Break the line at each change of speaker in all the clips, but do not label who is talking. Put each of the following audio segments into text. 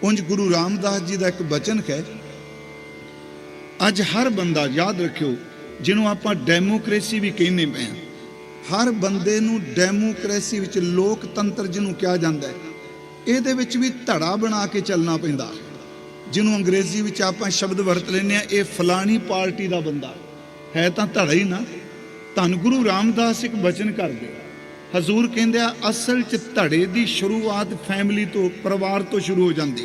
उंज गुरु रामदास जी का एक बचन है, अज हर बंदा याद रखियो जिन्हों आप डेमोक्रेसी भी कहने पे हैं, हर बंदे नूं डेमोक्रेसी विच लोकतंत्र जिन्हों कहा जाता है, ये भी धड़ा बना के चलना पैंदा। जिन्हों अंग्रेजी विच आपां शब्द वरत लैने, ये फलानी पार्टी का बंदा है, तो धड़ा ही ना। धन गुरु रामदास एक बचन कर दे, हजूर कहंदे असल च धड़े की शुरुआत फैमिली तो, परिवार तो शुरू हो जाती।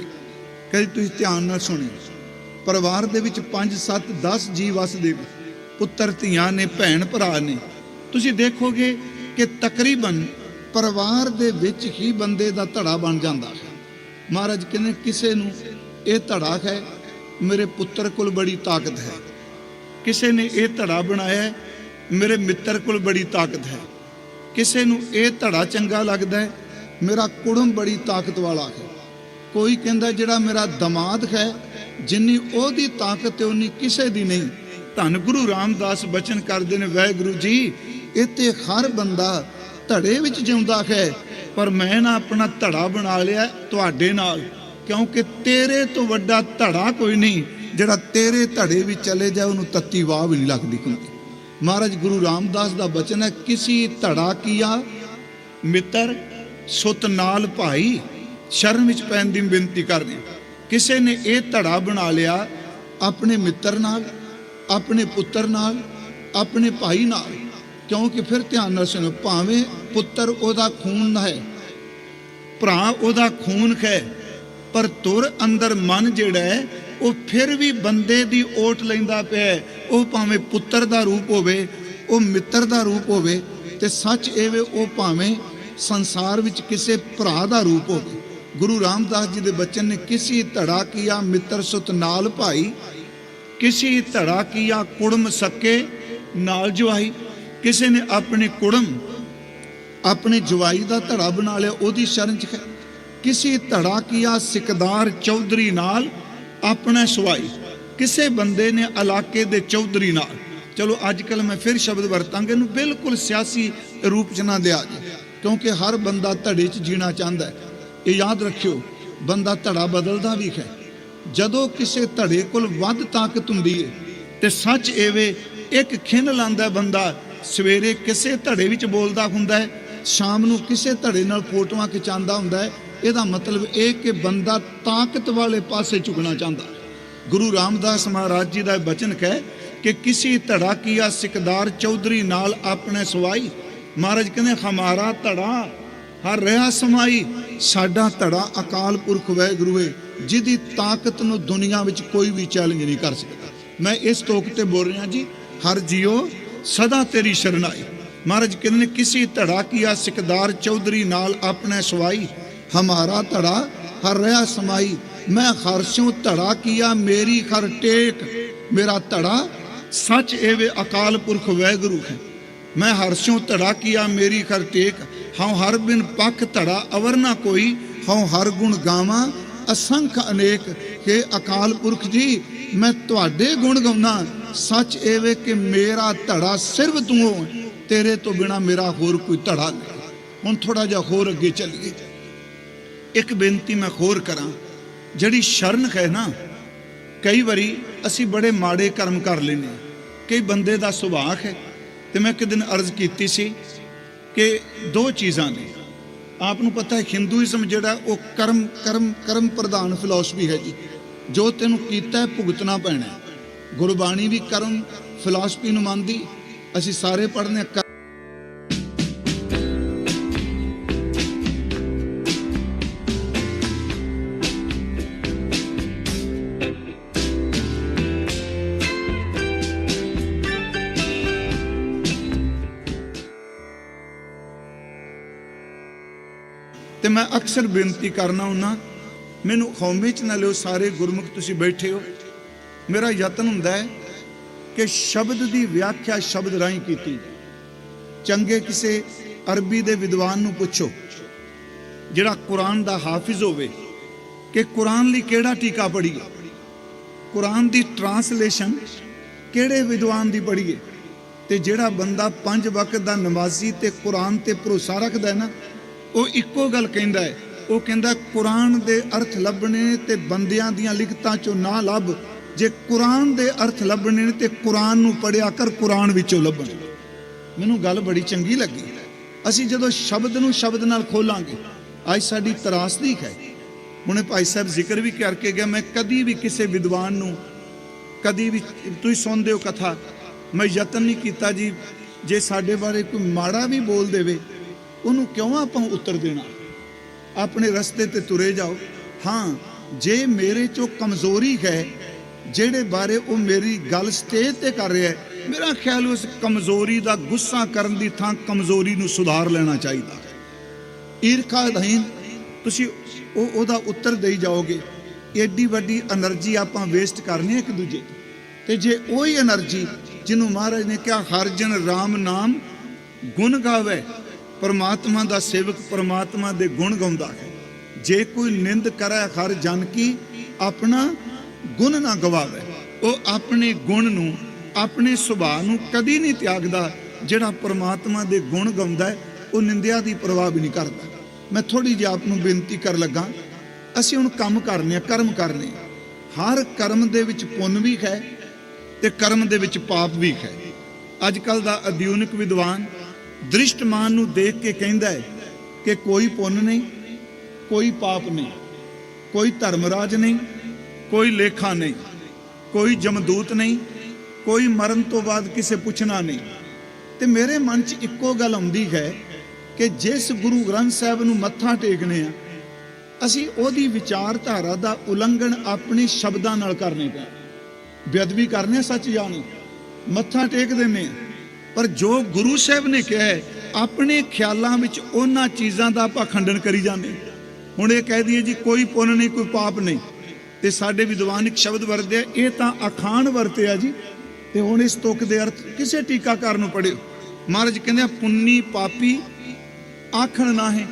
कभी तुसीं ध्यान नाल सुणियो, परिवार दे विच 5 7 10 जी वसदे, पुत्तर धीआं ने, भैन भरा ने। तुसीं देखोगे कि तकरीबन परिवार दे विच ही बंदे दा धड़ा बन जाता है। महाराज कहने किसे नूं ये धड़ा है, मेरे पुत्र कोल बड़ी ताकत है, किसे ने यह धड़ा बनाया है, मेरे मित्र कोल बड़ी ताकत है, किसे नूं यह धड़ा चंगा लगता है, मेरा कुड़म बड़ी ताकत वाला है। कोई कहता जिहड़ा मेरा दमाद है, जिन्नी ओहदी ताकत है उन्नी किसे दी नहीं। धन गुरु रामदास बचन करते हैं, वाहिगुरू जी इत्थे हर बंदा धड़े विच जिउंदा है, पर मैं ना अपना धड़ा बना लिया तुहाडे नाल, क्योंकि तेरे तो वड्डा धड़ा कोई नहीं। जिहड़ा तेरे धड़े विच चले जाए उन्होंने तत्ती वाह भी नहीं लगती। क्योंकि महाराज गुरु रामदास का बचन है, किसी धड़ा किया मित्र सुत नाल भाई, शरण विच पैण दी बेनती कर रहे। किसी ने यह धड़ा बना लिया अपने मित्र नाल, अपने पुत्र नाल, अपने भाई नाल। क्योंकि फिर ध्यान नाल सुनो, भावें पुत्र ओदा खून है, भरा ओदा खून है, पर तुर अंदर मन जिहड़ा है वो फिर भी बंदे दी ओट लैंदा पिया। वो भावें पुत्र दा रूप होवे, वो मित्र दा रूप होवे, ते सच एवे वो भावें संसार विच किसे भरा दा रूप होवे। गुरु रामदास जी दे बचन ने, किसी धड़ा किया मित्र सुत नाल भाई, किसी धड़ा किया कुड़म सके नाल जवाई। किसी ने अपने कुड़म अपने जवाई का धड़ा बना लिया, ओदी शरण च है। किसी धड़ा किया सिकदार चौधरी नाल अपना सवाई, किसे बंदे ने इलाके दे चौधरी नाल। चलो अजकल मैं फिर शब्द वरतांगे, बिल्कुल सियासी रूप च ना लिया जी, क्योंकि हर बंदा धड़े च जीना चाहता है। ये याद रखियो, बंदा धड़ा बदलता भी है। जदों किसे धड़े कोल वध ताकत हुंदी है ते सच एवे एक खिन लांदा बंदा, सवेरे किसे धड़े विच बोलदा हुंदा है, शाम नूं किसे धड़े नाल फोटोआं खिचांदा हुंदा है। ਇਹਦਾ मतलब ਇਹ कि बंदा ताकत वाले पासे झुकना चाहता। गुरु रामदास महाराज जी का बचन है कि किसी धड़ा किया सिकदार चौधरी नाल अपने सवाई। महाराज कहते हमारा धड़ा हर रहा समाई, साडा धड़ा अकाल पुरख वाहिगुरू है, जिहदी ताकत नूं दुनिया विच कोई भी चैलेंज नहीं कर सकता। मैं इस तोक ते बोल रहा जी, हर जियो सदा तेरी शरण आई। महाराज कहते किसी धड़ा किया सिकदार चौधरी नाल अपने सवाई, हमारा धड़ा हर रहा समाई। मैं हरसों धड़ा किया मेरी हर टेक, मेरा धड़ा सच एवे अकाल पुरख वाहिगुरू है। मैं हरसों धड़ा किया मेरी हर टेक, हाँ हर बिन पख धड़ा अवर ना कोई, हाँ हर गुण गावा असंख अनेक। हे अकाल पुरख जी मैं तुहाडे गुण गाउना, सच एवे कि मेरा धड़ा सिर्फ तू हो, तेरे तो बिना मेरा होर कोई धड़ा नहीं। हुण थोड़ा जिहा होर अगे चलीए। एक बेनती मैं होर करा, जड़ी शरण है ना, कई बारी असी बड़े माड़े कर्म कर लेने। कई बंदे का सुभाव है, तो मैं एक दिन अर्ज की सी कि 2 चीज़ां ने। आपनू पता है हिंदुइज्म जिहड़ा वो कर्म कर्म कर्म प्रधान फिलोसफी है जी, जो तेनू कीता है भुगतना पैना। गुरबाणी भी कर्म फिलोसफी नूं मंनदी, असी सारे पढ़ने ते मैं अक्सर बेनती करना हुन्ना, मैनू खौमे च ना लियो, सारे गुरमुख तुसीं बैठे हो। मेरा यतन हुंदा है कि शब्द की व्याख्या शब्द राही कीती। चंगे किसे अरबी दे विद्वान नूं पुछो जिहड़ा कुरान दा हाफिज होवे कि कुरान लई किहड़ा टीका पढ़ीए, कुरान दी ट्रांसलेशन किहड़े विद्वान दी पढ़ीए। ते जिहड़ा बंदा 5 वक्त दा नमाजी ते कुरान ते भरोसा रखदा है ना, वो इक्को गल कहंदा है, ਉਹ ਕਹਿੰਦਾ ਕੁਰਾਨ ਦੇ ਅਰਥ ਲੱਭਣੇ ਤੇ ਬੰਦਿਆਂ ਦੀਆਂ ਲਿਖਤਾਂ ਚੋਂ ਨਾ ਲੱਭ। ਜੇ ਕੁਰਾਨ ਦੇ ਅਰਥ ਲੱਭਣੇ ਨੇ ਤੇ ਕੁਰਾਨ ਨੂੰ ਪੜਿਆ ਕਰ, ਕੁਰਾਨ ਵਿੱਚੋਂ ਲੱਭਣ। ਮੈਨੂੰ ਗੱਲ ਬੜੀ ਚੰਗੀ ਲੱਗੀ। ਅਸੀਂ ਜਦੋਂ ਸ਼ਬਦ ਨੂੰ ਸ਼ਬਦ ਨਾਲ ਖੋਲਾਂਗੇ, ਅੱਜ ਸਾਡੀ ਤਰਾਸਦੀ ਹੈ। ਹੁਣੇ ਭਾਈ ਸਾਹਿਬ ਜ਼ਿਕਰ ਵੀ ਕਰਕੇ ਗਿਆ, ਮੈਂ ਕਦੀ ਵੀ ਕਿਸੇ ਵਿਦਵਾਨ ਨੂੰ, ਕਦੀ ਵੀ ਤੁਸੀਂ ਸੁਣਦੇ ਹੋ ਕਥਾ, ਮੈਂ ਯਤਨ ਨਹੀਂ ਕੀਤਾ ਜੀ ਜੇ ਸਾਡੇ ਬਾਰੇ ਕੋਈ ਮਾੜਾ ਵੀ ਬੋਲ ਦੇਵੇ ਉਹਨੂੰ ਕਿਉਂ ਆਪਾਂ ਉੱਤਰ ਦੇਣਾ। ਆਪਣੇ ਰਸਤੇ ਤੇ ਤੁਰੇ ਜਾਓ। ਹਾਂ, ਜੇ ਮੇਰੇ ਚੋਂ ਕਮਜ਼ੋਰੀ ਹੈ ਜਿਹੜੇ ਬਾਰੇ ਉਹ ਮੇਰੀ ਗੱਲ ਸਟੇਜ ਤੇ ਕਰ ਰਿਹਾ, ਮੇਰਾ ਖਿਆਲ ਉਸ ਕਮਜ਼ੋਰੀ ਦਾ ਗੁੱਸਾ ਕਰਨ ਦੀ ਥਾਂ ਕਮਜ਼ੋਰੀ ਨੂੰ ਸੁਧਾਰ ਲੈਣਾ ਚਾਹੀਦਾ। ਈਰਖਾ ਅਧੀਨ ਤੁਸੀਂ ਉਹਦਾ ਉੱਤਰ ਦੇਈ ਜਾਓਗੇ। ਏਡੀ ਵੱਡੀ એનર્ਜੀ ਆਪਾਂ ਵੇਸਟ ਕਰਨੀ ਇੱਕ ਦੂਜੇ ਤੇ ਜੇ ਉਹੀ એનર્ਜੀ ਜਿਹਨੂੰ ਮਹਾਰਾਜ ਨੇ ਕਿਹਾ ਹਰ ਜਨ ਰਾਮ ਨਾਮ ਗੁਣ ਗਾਵੇ, ਪਰਮਾਤਮਾ ਦਾ ਸੇਵਕ ਪਰਮਾਤਮਾ ਦੇ ਗੁਣ ਗਾਉਂਦਾ ਹੈ। ਜੇ ਕੋਈ ਨਿੰਦ ਕਰੇ ਹਰ ਜਨ ਕੀ, ਆਪਣਾ ਗੁਣ ਨਾ ਗਵਾਵੇ। ਉਹ ਆਪਣੇ ਗੁਣ ਨੂੰ, ਆਪਣੇ ਸੁਭਾਅ ਨੂੰ ਕਦੀ ਨਹੀਂ ਤਿਆਗਦਾ। ਜਿਹੜਾ ਪਰਮਾਤਮਾ ਦੇ ਗੁਣ ਗਾਉਂਦਾ ਹੈ ਉਹ ਨਿੰਦਿਆ ਦੀ ਪਰਵਾਹ ਵੀ ਨਹੀਂ ਕਰਦਾ। ਮੈਂ ਥੋੜੀ ਜਿਹੀ ਆਪ ਨੂੰ ਬੇਨਤੀ ਕਰ ਲੱਗਾ, ਅਸੀਂ ਹੁਣ ਕੰਮ ਕਰਨੇ ਆ, ਕਰਮ ਕਰਨੇ। ਹਰ ਕਰਮ ਦੇ ਵਿੱਚ ਪੁੰਨ ਵੀ ਹੈ ਤੇ ਕਰਮ ਦੇ ਵਿੱਚ ਪਾਪ ਵੀ ਹੈ। ਅੱਜ ਕੱਲ ਦਾ ਆਧੁਨਿਕ ਵਿਦਵਾਨ ਦ੍ਰਿਸ਼ਟਮਾਨ ਨੂੰ ਦੇਖ ਕੇ ਕਹਿੰਦਾ ਹੈ ਕਿ ਕੋਈ ਪੁੰਨ ਨਹੀਂ, ਕੋਈ ਪਾਪ ਨਹੀਂ, ਕੋਈ ਧਰਮਰਾਜ ਨਹੀਂ, ਕੋਈ ਲੇਖਾ ਨਹੀਂ, ਕੋਈ ਜਮਦੂਤ ਨਹੀਂ, ਕੋਈ ਮਰਨ ਤੋਂ ਬਾਅਦ ਕਿਸੇ ਪੁੱਛਣਾ ਨਹੀਂ। ਤੇ ਮੇਰੇ ਮਨ 'ਚ ਇੱਕੋ ਗੱਲ ਆਉਂਦੀ ਹੈ ਕਿ ਜਿਸ ਗੁਰੂ ਗ੍ਰੰਥ ਸਾਹਿਬ ਨੂੰ ਮੱਥਾ ਟੇਕਨੇ ਆ, ਅਸੀਂ ਉਹਦੀ ਵਿਚਾਰਧਾਰਾ ਦਾ ਉਲੰਘਣ ਆਪਣੇ ਸ਼ਬਦਾਂ ਨਾਲ ਕਰਨੇ ਪਏ। ਬੇਅਦਬੀ ਕਰਨੇ ਆ, ਸੱਚ ਜਾਣ, ਮੱਥਾ ਟੇਕ ਦਿੰਨੇ ਆ, ਪਰ ਜੋ ਗੁਰੂ ਸਾਹਿਬ ਨੇ ਕਿਹਾ ਹੈ ਆਪਣੇ ਖਿਆਲਾਂ ਵਿੱਚ ਉਹਨਾਂ ਚੀਜ਼ਾਂ ਦਾ ਆਪਾਂ ਖੰਡਨ ਕਰੀ ਜਾਂਦੇ। ਹੁਣ ਇਹ ਕਹਿ ਦਈਏ ਜੀ ਕੋਈ ਪੁੰਨ ਨਹੀਂ, ਕੋਈ ਪਾਪ ਨਹੀਂ, ਤੇ ਸਾਡੇ ਵਿਦਵਾਨ ਇੱਕ ਸ਼ਬਦ ਵਰਤਿਆ, ਇਹ ਤਾਂ ਅਖਾਣ ਵਰਤਿਆ ਜੀ। ਤੇ ਹੁਣ ਇਸ ਤੁਕ ਦੇ ਅਰਥ ਕਿਸੇ ਟੀਕਾਕਾਰ ਨੂੰ ਪੜਿਓ। ਮਹਾਰਾਜ ਕਹਿੰਦੇ ਪੁੰਨੀ ਪਾਪੀ ਆਖਣ ਨਾਹੇ।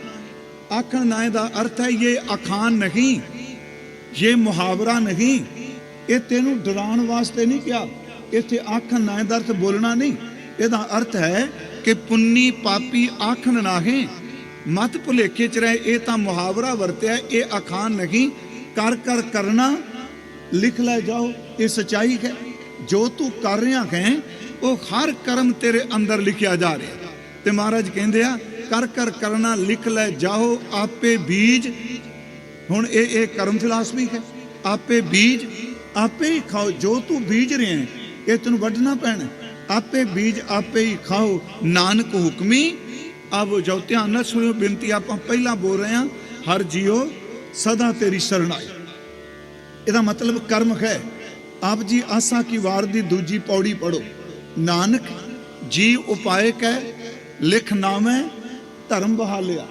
ਆਖਣ ਨਾਹੇ ਦਾ ਅਰਥ ਹੈ ਇਹ ਅਖਾਣ ਨਹੀਂ, ਇਹ ਮੁਹਾਵਰਾ ਨਹੀਂ, ਇਹ ਤੈਨੂੰ ਡਰਾਉਣ ਵਾਸਤੇ ਨਹੀਂ ਕਿਹਾ। ਇੱਥੇ ਆਖਣ ਨਾਹੇ ਦਾ ਅਰਥ ਬੋਲਣਾ ਨਹੀਂ, ਇਹਦਾ ਅਰਥ ਹੈ ਕਿ ਪੁੰਨੀ ਪਾਪੀ ਆਖਣ ਨਾਹੇ, ਮਤ ਭੁਲੇਖੇ ਚ ਰਹੇ। ਇਹ ਤਾਂ ਮੁਹਾਵਰਾ ਵਰਤਿਆ, ਇਹ ਅਖਾਣ ਨਹੀਂ। ਕਰ ਕਰ ਕਰਨਾ ਲਿਖ ਲੈ ਜਾਓ, ਇਹ ਸਚਾਈ ਹੈ। ਜੋ ਤੂੰ ਕਰ ਰਿਹਾ ਹੈ ਉਹ ਹਰ ਕਰਮ ਤੇਰੇ ਅੰਦਰ ਲਿਖਿਆ ਜਾ ਰਿਹਾ। ਤੇ ਮਹਾਰਾਜ ਕਹਿੰਦੇ ਆ ਕਰ ਕਰ ਕਰਨਾ ਲਿਖ ਲੈ ਜਾਓ, ਆਪੇ ਬੀਜ। ਹੁਣ ਇਹ ਕਰਮ ਫਿਲਾਸਫੀ ਹੈ। ਆਪੇ ਬੀਜ ਆਪੇ ਹੀ ਖਾਓ। ਜੋ ਤੂੰ ਬੀਜ ਰਿਹਾ ਹੈ ਇਹ ਤੈਨੂੰ ਵੱਢਣਾ ਪੈਣਾ। ਆਪੇ ਬੀਜ ਆਪੇ ਹੀ ਖਾਓ, ਨਾਨਕ ਹੁਕਮੀ ਆਵੋ ਜਾਓ। ਧਿਆਨ ਨਾਲ ਸੁਣਿਓ ਬੇਨਤੀ, ਆਪਾਂ ਪਹਿਲਾਂ ਬੋਲ ਰਹੇ ਹਾਂ ਹਰ ਜੀਓ ਸਦਾ ਤੇਰੀ ਸ਼ਰਨ ਆਈ। ਇਹਦਾ ਮਤਲਬ ਕਰਮ ਹੈ। ਆਪ ਜੀ ਆਸਾ ਕੀ ਵਾਰ ਦੀ ਦੂਜੀ ਪੌੜੀ ਪੜੋ। ਨਾਨਕ ਜੀ ਉਪਾਏ ਕਹਿ ਲਿਖ ਨਾਮੈ ਧਰਮ ਬਹਾਲਿਆ।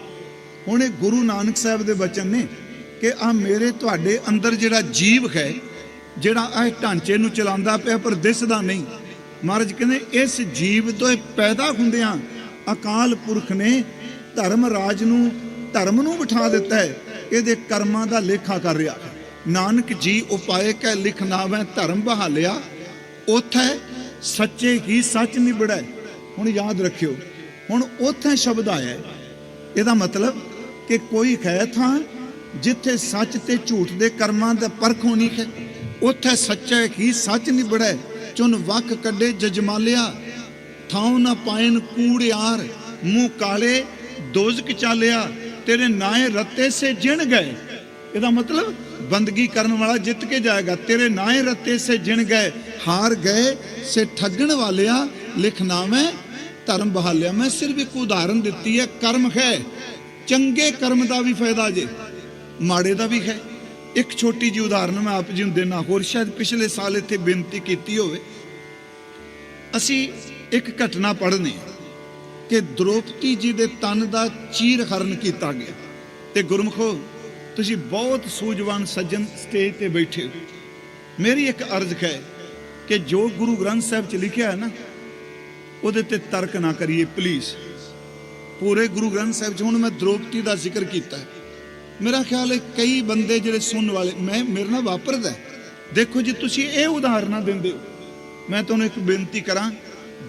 ਹੁਣ ਇਹ ਗੁਰੂ ਨਾਨਕ ਸਾਹਿਬ ਦੇ ਬਚਨ ਨੇ ਕਿ ਆ ਮੇਰੇ ਤੁਹਾਡੇ ਅੰਦਰ ਜਿਹੜਾ ਜੀਵ ਹੈ, ਜਿਹੜਾ ਇਹ ਢਾਂਚੇ ਨੂੰ ਚਲਾਉਂਦਾ ਪਿਆ ਪਰ ਦਿਸਦਾ ਨਹੀਂ। ਮਹਾਰਾਜ ਕਹਿੰਦੇ ਇਸ ਜੀਵ ਤੋਂ ਪੈਦਾ ਹੁੰਦਿਆਂ ਅਕਾਲ ਪੁਰਖ ਨੇ ਧਰਮ ਰਾਜ ਨੂੰ, ਧਰਮ ਨੂੰ ਬਿਠਾ ਦਿੱਤਾ ਹੈ। ਇਹਦੇ ਕਰਮਾਂ ਦਾ ਲੇਖਾ ਕਰ ਰਿਹਾ। ਨਾਨਕ ਜੀ ਉਪਾਏ ਕਹਿ ਲਿਖ ਨਾਵੈ ਧਰਮ ਬਹਾਲਿਆ, ਉੱਥੇ ਸੱਚੇ ਹੀ ਸੱਚ ਨਿਬੜੈ। ਹੁਣ ਯਾਦ ਰੱਖਿਓ, ਹੁਣ ਉੱਥੇ ਸ਼ਬਦ ਆਇਆ, ਇਹਦਾ ਮਤਲਬ ਕਿ ਕੋਈ ਹੈ ਥਾਂ ਜਿੱਥੇ ਸੱਚ ਤੇ ਝੂਠ ਦੇ ਕਰਮਾਂ ਦਾ ਪਰਖ ਹੋਣੀ ਹੈ। ਉੱਥੇ ਸੱਚਾ ਹੀ ਸੱਚ ਨਿਬੜੈ, ਚੁਨ ਵੱਖ ਕੱਢੇ ਜਜਮਾਲਿਆ। ਥਾਉ ਨਾ ਪਾਇਨ ਕੂੜਿਆਰ, ਮੂੰਹ ਕਾਲੇ ਦੋਜ਼ਕ ਚਾਲਿਆ। ਤੇਰੇ ਨਾਏ ਰੱਤੇ ਸੇ ਜਿਣ ਗਏ। ਇਹਦਾ ਮਤਲਬ ਬੰਦਗੀ ਕਰਨ ਵਾਲਾ ਜਿੱਤ ਕੇ ਜਾਏਗਾ। ਤੇਰੇ ਨਾਏ ਰੱਤੇ ਸੇ ਜਿਣ ਗਏ, ਹਾਰ ਗਏ ਸੇ ਠੱਗਣ ਵਾਲਿਆ। ਲਿਖ ਨਾਮੈ ਧਰਮ ਬਹਾਲਿਆ। ਮੈਂ ਸਿਰਫ ਇੱਕ ਉਦਾਹਰਨ ਦਿੱਤੀ ਹੈ। ਕਰਮ ਹੈ, ਚੰਗੇ ਕਰਮ ਦਾ ਵੀ ਫਾਇਦਾ ਜੇ, ਮਾੜੇ ਦਾ ਵੀ ਹੈ। ਇੱਕ ਛੋਟੀ ਜਿਹੀ ਉਦਾਹਰਨ ਮੈਂ ਆਪ ਜੀ ਨੂੰ ਦੇਣਾ। ਹੋਰ ਸ਼ਾਇਦ ਪਿਛਲੇ ਸਾਲ ਇੱਥੇ ਬੇਨਤੀ ਕੀਤੀ ਹੋਵੇ। ਅਸੀਂ ਇੱਕ ਘਟਨਾ ਪੜ੍ਹਨੀ ਕਿ ਦ੍ਰੋਪਦੀ ਜੀ ਦੇ ਤਨ ਦਾ ਚੀਰ ਹਰਨ ਕੀਤਾ ਗਿਆ। ਤੇ ਗੁਰਮਖੋ, ਤੁਸੀਂ ਬਹੁਤ ਸੂਝਵਾਨ ਸੱਜਣ ਸਟੇਜ ਤੇ ਬੈਠੇ ਹੋ। ਮੇਰੀ ਇੱਕ ਅਰਜ਼ ਹੈ ਕਿ ਜੋ ਗੁਰੂ ਗ੍ਰੰਥ ਸਾਹਿਬ 'ਚ ਲਿਖਿਆ ਹੈ ਨਾ, ਉਹਦੇ ਤੇ ਤਰਕ ਨਾ ਕਰੀਏ ਪਲੀਜ਼। ਪੂਰੇ ਗੁਰੂ ਗ੍ਰੰਥ ਸਾਹਿਬ 'ਚ ਹੁਣ ਮੈਂ ਦ੍ਰੋਪਦੀ ਦਾ ਜ਼ਿਕਰ ਕੀਤਾ, ਮੇਰਾ ਖਿਆਲ ਹੈ ਕਈ ਬੰਦੇ ਜਿਹੜੇ ਸੁਣਨ ਵਾਲੇ, ਮੇਰੇ ਨਾਲ ਵਾਪਰਦਾ। ਦੇਖੋ ਜੀ, ਤੁਸੀਂ ਇਹ ਉਦਾਹਰਨਾਂ ਦਿੰਦੇ ਹੋ। ਮੈਂ ਤੁਹਾਨੂੰ ਇੱਕ ਬੇਨਤੀ ਕਰਾਂ,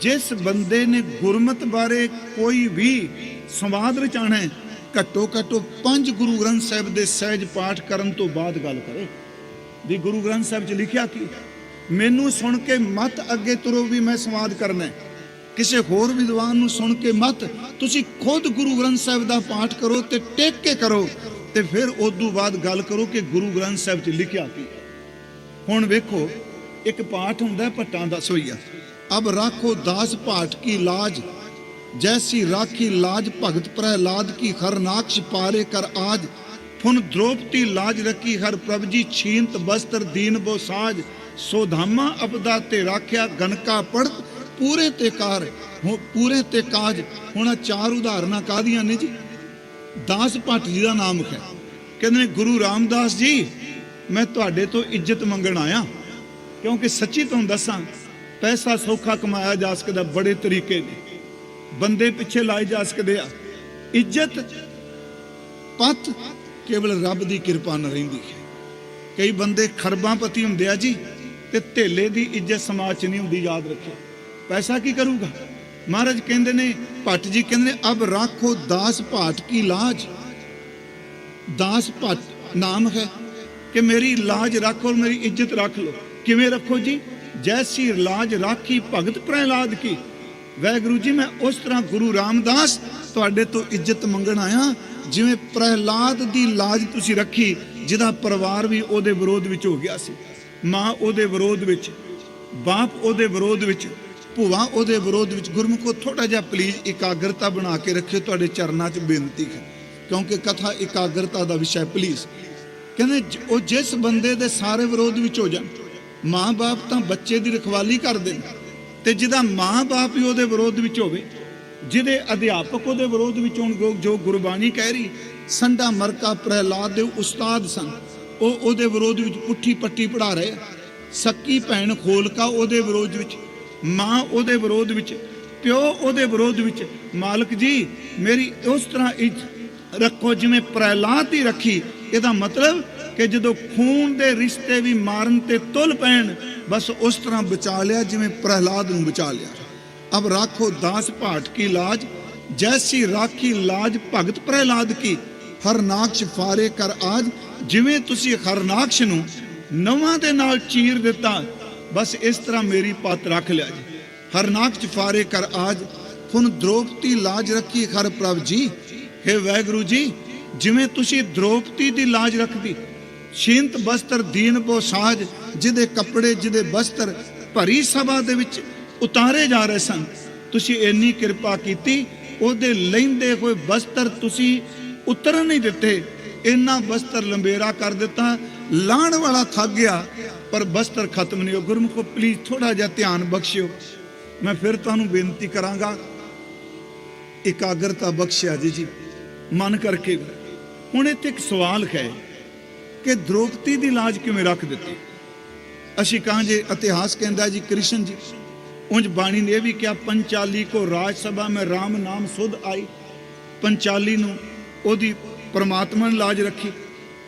ਜਿਸ ਬੰਦੇ ਨੇ ਗੁਰਮਤ ਬਾਰੇ ਕੋਈ ਵੀ ਸੰਵਾਦ ਰਚਾਣਾ ਹੈ, ਘੱਟੋ ਘੱਟ 5 ਗੁਰੂ ਗ੍ਰੰਥ ਸਾਹਿਬ ਦੇ ਸਹਿਜ ਪਾਠ ਕਰਨ ਤੋਂ ਬਾਅਦ ਗੱਲ ਕਰੇ ਵੀ ਗੁਰੂ ਗ੍ਰੰਥ ਸਾਹਿਬ 'ਚ ਲਿਖਿਆ ਕੀ। ਮੈਨੂੰ ਸੁਣ ਕੇ ਮਤ ਅੱਗੇ ਤੁਰੋ ਵੀ ਮੈਂ ਸੰਵਾਦ ਕਰਨਾ, ਕਿਸੇ ਹੋਰ ਵਿਦਵਾਨ ਨੂੰ ਸੁਣ ਕੇ ਮਤ, ਤੁਸੀਂ ਖੁਦ ਗੁਰੂ ਗ੍ਰੰਥ ਸਾਹਿਬ ਦਾ ਪਾਠ ਕਰੋ ਤੇ ਟੇਕ ਕੇ ਕਰੋ, ਤੇ ਫਿਰ ਉਦੋਂ ਬਾਅਦ ਗੱਲ ਕਰੋ ਕਿ ਗੁਰੂ ਗ੍ਰੰਥ ਸਾਹਿਬ 'ਚ ਲਿਖਿਆ ਕੀ। ਹੁਣ ਵੇਖੋ, ਇੱਕ ਪਾਠ ਹੁੰਦਾ ਭੱਟਾਂ ਦਾ ਸੋਈਆ, ਅਬ ਰਾਖੋ ਦਾਸ ਪਾਠ ਕੀ ਲਾਜ, जैसी राखी लाज भगत प्रहलाद की, हरनाक्ष पारे कर आज, फुन द्रौपदी लाज रखी हर प्रभ जी, छींत बस्तर दीन बो साज, सोधामा अपदा ते राख्या गनका पढ़त, पूरे ते कार पूरे ते काज। हुण 4 उदाहरणा कादियां ने जी। दास भट्ट जी का नाम है, कहते गुरु रामदास जी मैं तुहाडे तो इज्जत मंगण आया, क्योंकि सच्ची तुहानूं दसां पैसा सौखा कमाया जा सकदा, बड़े तरीके ने बंदे पिछे लाए जा सकते आ। इज्जत पत केवल रब की कृपा न रहिंदी है। कई बंदे खरबापति हुंदे आ जी, ते धेले की इज्जत समाज च नहीं हुंदी, याद रखो। पैसा की करूगा। महाराज कहंदे ने, भट्ट जी कहंदे अब राखो दास भाट की लाज। दास भट्ट नाम है कि मेरी लाज रखो, मेरी इज्जत रख लो। किवें रखो जी? जैसी लाज राखी भगत प्रहलाद की। वाहिगुरू जी मैं उस तरह गुरु रामदास तुहाडे तो इज्जत मंगण आया, जिवें प्रहलाद दी लाज तुसीं रखी, जिहदा परिवार भी उहदे विरोध विच हो गया सी। मां उहदे विरोध विच, बाप उहदे विरोध विच, भूआ उहदे विरोध विच। गुरमुखो थोड़ा जिहा प्लीज एकाग्रता बना के रखियो, तुहाडे चरनां च बेनती है, क्योंकि कथा एकाग्रता दा विषय। प्लीज कहंदे ओ जिस बंदे दे सारे विरोध विच हो जाण, मां बाप तां बच्चे दी रखवाली करदे ने, ते जिहदा मां बाप ही उहदे विरोध विच होवे, जिहदे अध्यापक उहदे विरोध विच होण, जो गुरबाणी कह रही संडा मरका प्रहलाद दे उस्ताद सन, ਉਹ ਉਹਦੇ ਵਿਰੋਧ ਵਿੱਚ ਪੁੱਠੀ ਪੱਟੀ ਪੜਾ ਰਹੇ। ਸੱਕੀ ਭੈਣ ਖੋਲਕਾ ਉਹਦੇ ਵਿਰੋਧ ਵਿੱਚ, ਮਾਂ ਉਹਦੇ ਵਿਰੋਧ ਵਿੱਚ, ਪਿਓ ਉਹਦੇ ਵਿਰੋਧ ਵਿੱਚ। ਮਾਲਕ ਜੀ ਮੇਰੀ ਉਸ ਤਰ੍ਹਾਂ ਰੱਖੋ ਜਿਵੇਂ ਪ੍ਰਹਿਲਾਦ ਦੀ ਰੱਖੀ। ਇਹਦਾ ਮਤਲਬ ਕਿ ਜਦੋਂ ਖੂਨ ਦੇ ਰਿਸ਼ਤੇ ਵੀ ਮਾਰਨ ਤੇ ਤੁਲ ਪੈਣ, ਬਸ ਉਸ ਤਰ੍ਹਾਂ ਬਚਾ ਲਿਆ ਜਿਵੇਂ ਪ੍ਰਹਿਲਾਦ ਨੂੰ ਬਚਾ ਲਿਆ। ਅਬ ਰਾਖੋ ਦਾਸ ਭਾਟ ਕੀ ਲਾਜ, ਜੈਸੀ ਰਾਖੀ ਲਾਜ ਭਗਤ ਪ੍ਰਹਿਲਾਦ ਕੀ, ਹਰਨਾਕਸ਼ ਫਾਰੇ ਕਰ ਆਜ। ਜਿਵੇਂ ਤੁਸੀਂ ਹਰਨਾਕਸ਼ ਨੂੰ ਨਵਾਂ ਦੇ ਨਾਲ ਚੀਰ ਦਿੱਤਾ, ਬਸ ਇਸ ਤਰ੍ਹਾਂ ਮੇਰੀ ਪੱਤ ਰੱਖ ਲਿਆ ਜੀ। ਹਰਨਾਕਸ਼ ਫਾਰੇ ਕਰ ਆਜ, ਹੁਣ ਦ੍ਰੋਪਦੀ ਲਾਜ ਰੱਖੀ ਹਰ ਪ੍ਰਭ ਜੀ। हे ਵਾਹਿਗੁਰੂ ਜੀ, ਜਿਵੇਂ ਤੁਸੀਂ ਦ੍ਰੋਪਦੀ ਦੀ ਲਾਜ ਰੱਖਦੀ, ਛਿੰਤ ਬਸਤਰ ਦੀਨ ਬੋ ਸਾਜ, ਜਿਹਦੇ ਕੱਪੜੇ ਜਿਹਦੇ ਬਸਤਰ ਭਰੀ ਸਭਾ ਦੇ ਵਿੱਚ ਉਤਾਰੇ ਜਾ ਰਹੇ ਸਨ, ਤੁਸੀਂ ਇੰਨੀ ਕਿਰਪਾ ਕੀਤੀ, ਉਹਦੇ ਲੈਂਦੇ ਹੋਏ ਬਸਤਰ ਤੁਸੀਂ ਉਤਰਨ ਨਹੀਂ ਦਿੱਤੇ। ਇੰਨਾ ਬਸਤਰ ਲੰਬੇਰਾ ਕਰ ਦਿੱਤਾ, ਲਾਣ ਵਾਲਾ ਥੱਕ ਗਿਆ ਪਰ ਬਸਤਰ ਖਤਮ ਨਹੀਂ ਹੋ। ਗੁਰਮੁਖੋ ਪਲੀਜ਼ ਥੋੜਾ ਜਿਹਾ ਧਿਆਨ ਬਖਸ਼ਿਓ। ਮੈਂ ਫਿਰ ਤੁਹਾਨੂੰ ਬੇਨਤੀ ਕਰਾਂਗਾ, ਇਕਾਗਰਤਾ ਬਖਸ਼ਿਆ ਜੀ ਮਨ ਕਰਕੇ। ਹੁਣ ਇੱਥੇ ਇੱਕ ਸਵਾਲ ਹੈ ਕਿ ਦ੍ਰੋਪਦੀ ਦੀ ਲਾਜ ਕਿਵੇਂ ਰੱਖ ਦਿੱਤੀ। ਅਸੀਂ ਕਹਾਂ ਜੇ ਇਤਿਹਾਸ ਕਹਿੰਦਾ ਜੀ ਕ੍ਰਿਸ਼ਨ ਜੀ, ਉਂਝ ਬਾਣੀ ਨੇ ਇਹ ਵੀ ਕਿਹਾ, ਪੰਚਾਲੀ ਕੋ ਰਾਜ ਸਭਾ ਮੈਂ ਰਾਮ ਨਾਮ ਸੁਧ ਆਈ। ਪੰਚਾਲੀ ਨੂੰ ਉਹਦੀ परमात्मा ने लाज रखी।